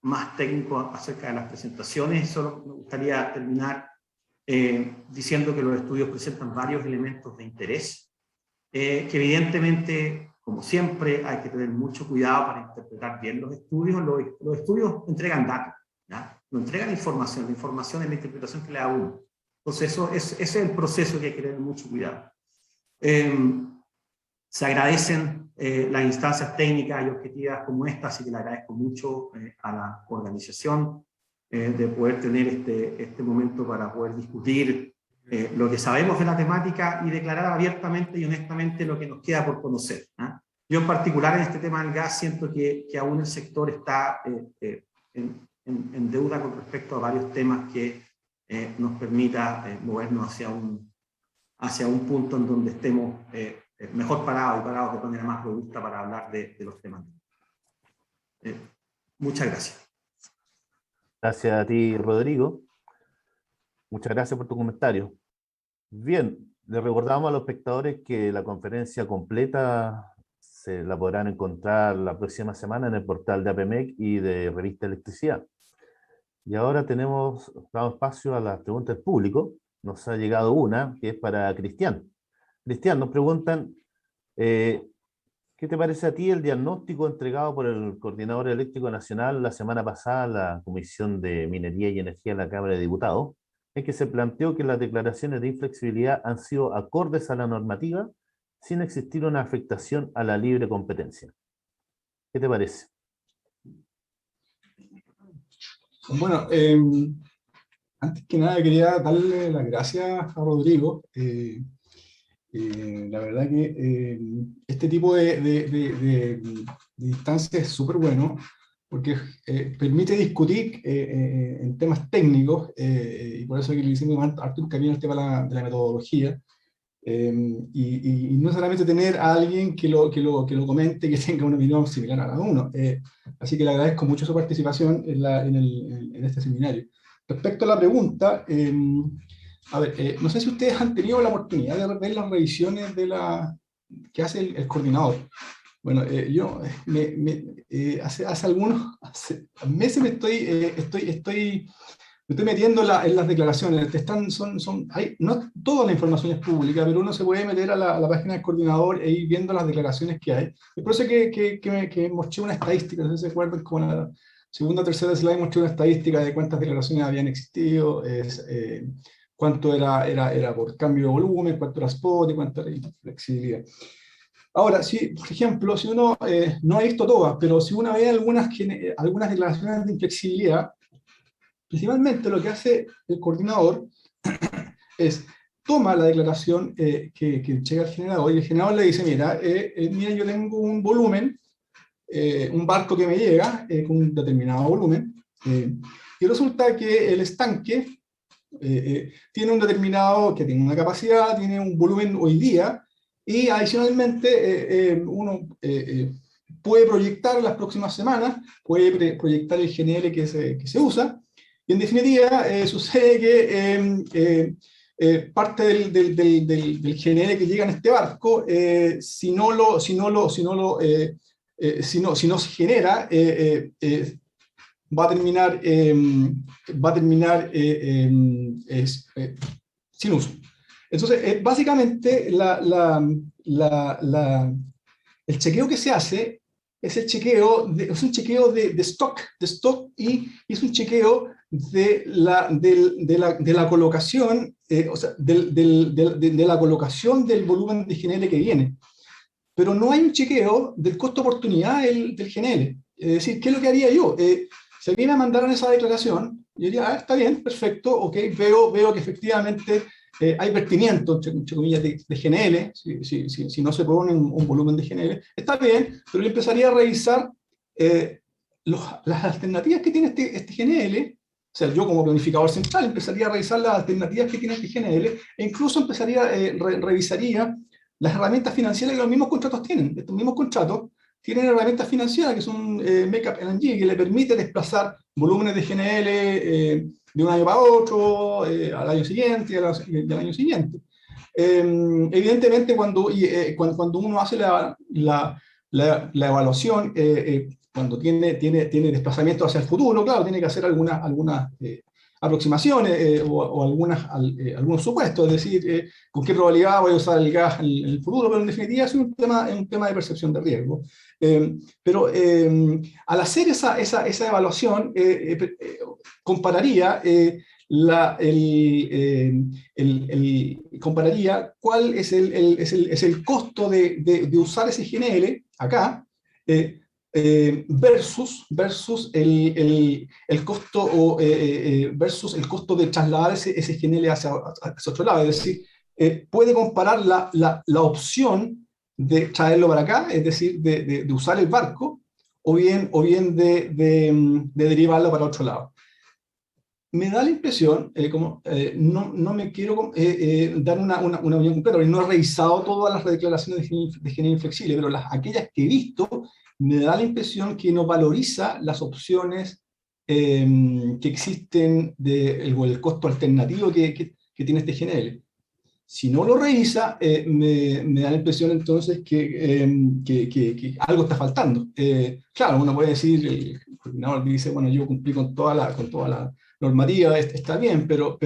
Speaker 6: más técnicos acerca de las presentaciones. Solo me gustaría terminar diciendo que los estudios presentan varios elementos de interés, que evidentemente, como siempre, hay que tener mucho cuidado para interpretar bien los estudios. Los estudios entregan datos, ¿ya? No entregan información, la información es la interpretación que le da uno. Entonces, ese es el proceso que hay que tener mucho cuidado. Se agradecen las instancias técnicas y objetivas como esta, así que le agradezco mucho a la organización de poder tener este momento para poder discutir lo que sabemos de la temática y declarar abiertamente y honestamente lo que nos queda por conocer. Yo en particular en este tema del gas siento que aún el sector está en deuda con respecto a varios temas que nos permita movernos hacia un punto en donde estemos mejor parados de manera más robusta para hablar de los temas. Muchas gracias.
Speaker 2: Gracias a ti, Rodrigo. Muchas gracias por tu comentario. Bien, le recordamos a los espectadores que la conferencia completa se la podrán encontrar la próxima semana en el portal de APMEC y de Revista Electricidad. Y ahora damos espacio a las preguntas del público. Nos ha llegado una que es para Cristian. Cristian, nos preguntan, ¿qué te parece a ti el diagnóstico entregado por el Coordinador Eléctrico Nacional la semana pasada a la Comisión de Minería y Energía de la Cámara de Diputados, en que se planteó que las declaraciones de inflexibilidad han sido acordes a la normativa sin existir una afectación a la libre competencia? ¿Qué te parece?
Speaker 3: Bueno, antes que nada quería darle las gracias a Rodrigo. La verdad que este tipo de instancias es súper bueno porque permite discutir en temas técnicos y por eso que le hicimos harto hincapié en el tema de la metodología y no solamente tener a alguien que lo comente, que tenga una opinión similar a la de uno. Así que le agradezco mucho su participación en este seminario. Respecto a la pregunta, a ver, no sé si ustedes han tenido la oportunidad de ver las revisiones que hace el coordinador. Bueno, yo hace algunos meses me estoy metiendo en las declaraciones. No toda la información es pública, pero uno se puede meter a la página del coordinador e ir viendo las declaraciones que hay. Es por eso que mostré una estadística, no sé si se acuerdan, como la segunda o tercera slide mostré una estadística de cuántas declaraciones habían existido, cuánto era por cambio de volumen, cuánto era spot y cuánto era flexibilidad. Ahora, si, por ejemplo, si uno, no he visto todas, pero si uno ve algunas declaraciones de inflexibilidad, principalmente lo que hace el coordinador es toma la declaración que llega al generador y el generador le dice, mira, yo tengo un volumen, un barco que me llega con un determinado volumen, y resulta que el estanque tiene un determinado, que tiene una capacidad, tiene un volumen hoy día, y adicionalmente uno puede proyectar las próximas semanas, puede proyectar el GNL que se usa, y en definitiva sucede que parte del GNL que llega en este barco, si no se genera, va a terminar sin uso. Entonces, básicamente, el chequeo que se hace es un chequeo de stock y es un chequeo de la colocación, o sea, de la colocación del volumen de GNL que viene. Pero no hay un chequeo del costo-oportunidad del GNL. Es decir, ¿qué es lo que haría yo? Si a mí me mandaron esa declaración, yo diría, está bien, perfecto, ok, veo que efectivamente hay vertimiento, entre comillas, de GNL, si no se pone un volumen de GNL, está bien, pero yo empezaría a revisar las alternativas que tiene este GNL, o sea, yo como planificador central empezaría a revisar las alternativas que tiene este GNL, e incluso revisaría las herramientas financieras que los mismos contratos tienen. Estos mismos contratos tienen herramientas financieras que son Makeup LNG, que le permite desplazar volúmenes de GNL de un año para otro, al año siguiente, al año siguiente. Evidentemente, cuando uno hace la evaluación, cuando tiene desplazamiento hacia el futuro, claro, tiene que hacer algunas aproximaciones o algunos supuestos, es decir, con qué probabilidad voy a usar el gas en el futuro, pero en definitiva es un tema de percepción de riesgo. Pero al hacer esa evaluación, compararía compararía cuál es el costo de usar ese GNL acá versus el costo versus el costo de trasladar ese GNL hacia otro lado. Es decir, puede comparar la opción de traerlo para acá, es decir, de usar el barco, o bien de derivarlo para otro lado. Me da la impresión, no me quiero dar una opinión completa, porque no he revisado todas las declaraciones de GNL inflexible, pero aquellas que he visto, me da la impresión que no valoriza las opciones que existen el costo alternativo que tiene este GNL. Si no lo revisa, me da la impresión entonces que algo está faltando. Claro, uno puede decir, el coordinador dice, bueno, yo cumplí con toda la normativa, está bien, pero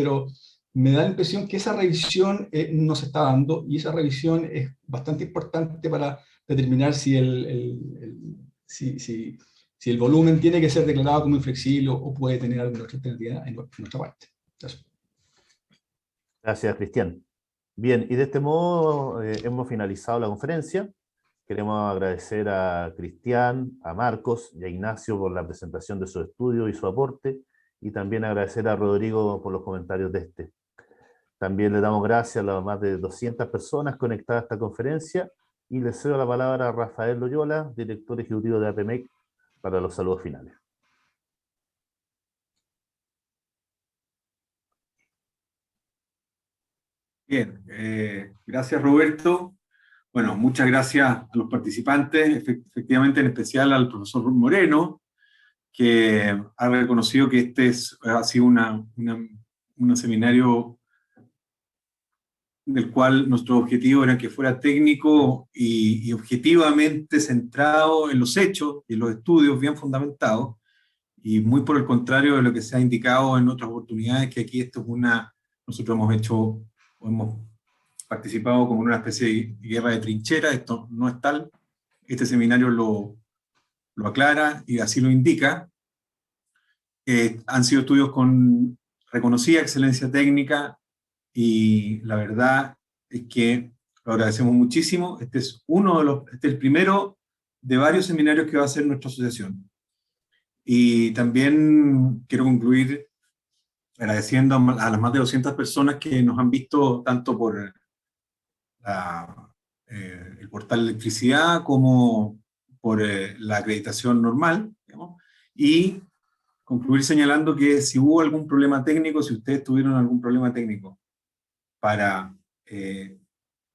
Speaker 3: me da la impresión que esa revisión no se está dando, y esa revisión es bastante importante para determinar si el volumen tiene que ser declarado como inflexible o puede tener alguna otra alternativa en nuestra parte. Eso.
Speaker 2: Gracias, Cristian. Bien, y de este modo hemos finalizado la conferencia. Queremos agradecer a Cristian, a Marcos y a Ignacio por la presentación de su estudio y su aporte, y también agradecer a Rodrigo por los comentarios de este. También le damos gracias a las más de 200 personas conectadas a esta conferencia, y le cedo la palabra a Rafael Loyola, director ejecutivo de APMEC, para los saludos finales.
Speaker 1: Bien, gracias Roberto. Bueno, muchas gracias a los participantes, efectivamente en especial al profesor Moreno, que ha reconocido que ha sido un seminario del cual nuestro objetivo era que fuera técnico y objetivamente centrado en los hechos y en los estudios bien fundamentados, y muy por el contrario de lo que se ha indicado en otras oportunidades, que aquí nosotros hemos participado como en una especie de guerra de trincheras. Esto no es tal. Este seminario lo aclara y así lo indica. Han sido estudios con reconocida excelencia técnica, y la verdad es que lo agradecemos muchísimo. Este es el primero de varios seminarios que va a hacer nuestra asociación. Y también quiero concluir agradeciendo a las más de 200 personas que nos han visto tanto por el portal Electricidad como por la acreditación normal, digamos, y concluir señalando que si hubo algún problema técnico, si ustedes tuvieron algún problema técnico para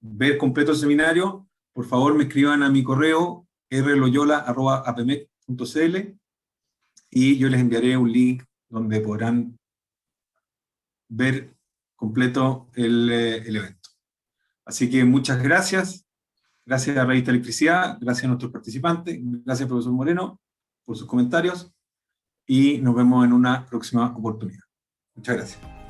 Speaker 1: ver completo el seminario, por favor me escriban a mi correo rloyola@apmec.cl, y yo les enviaré un link donde podrán ver completo el evento. Así que muchas gracias. Gracias a Revista Electricidad, gracias a nuestros participantes, gracias profesor Moreno por sus comentarios, y nos vemos en una próxima oportunidad. Muchas gracias.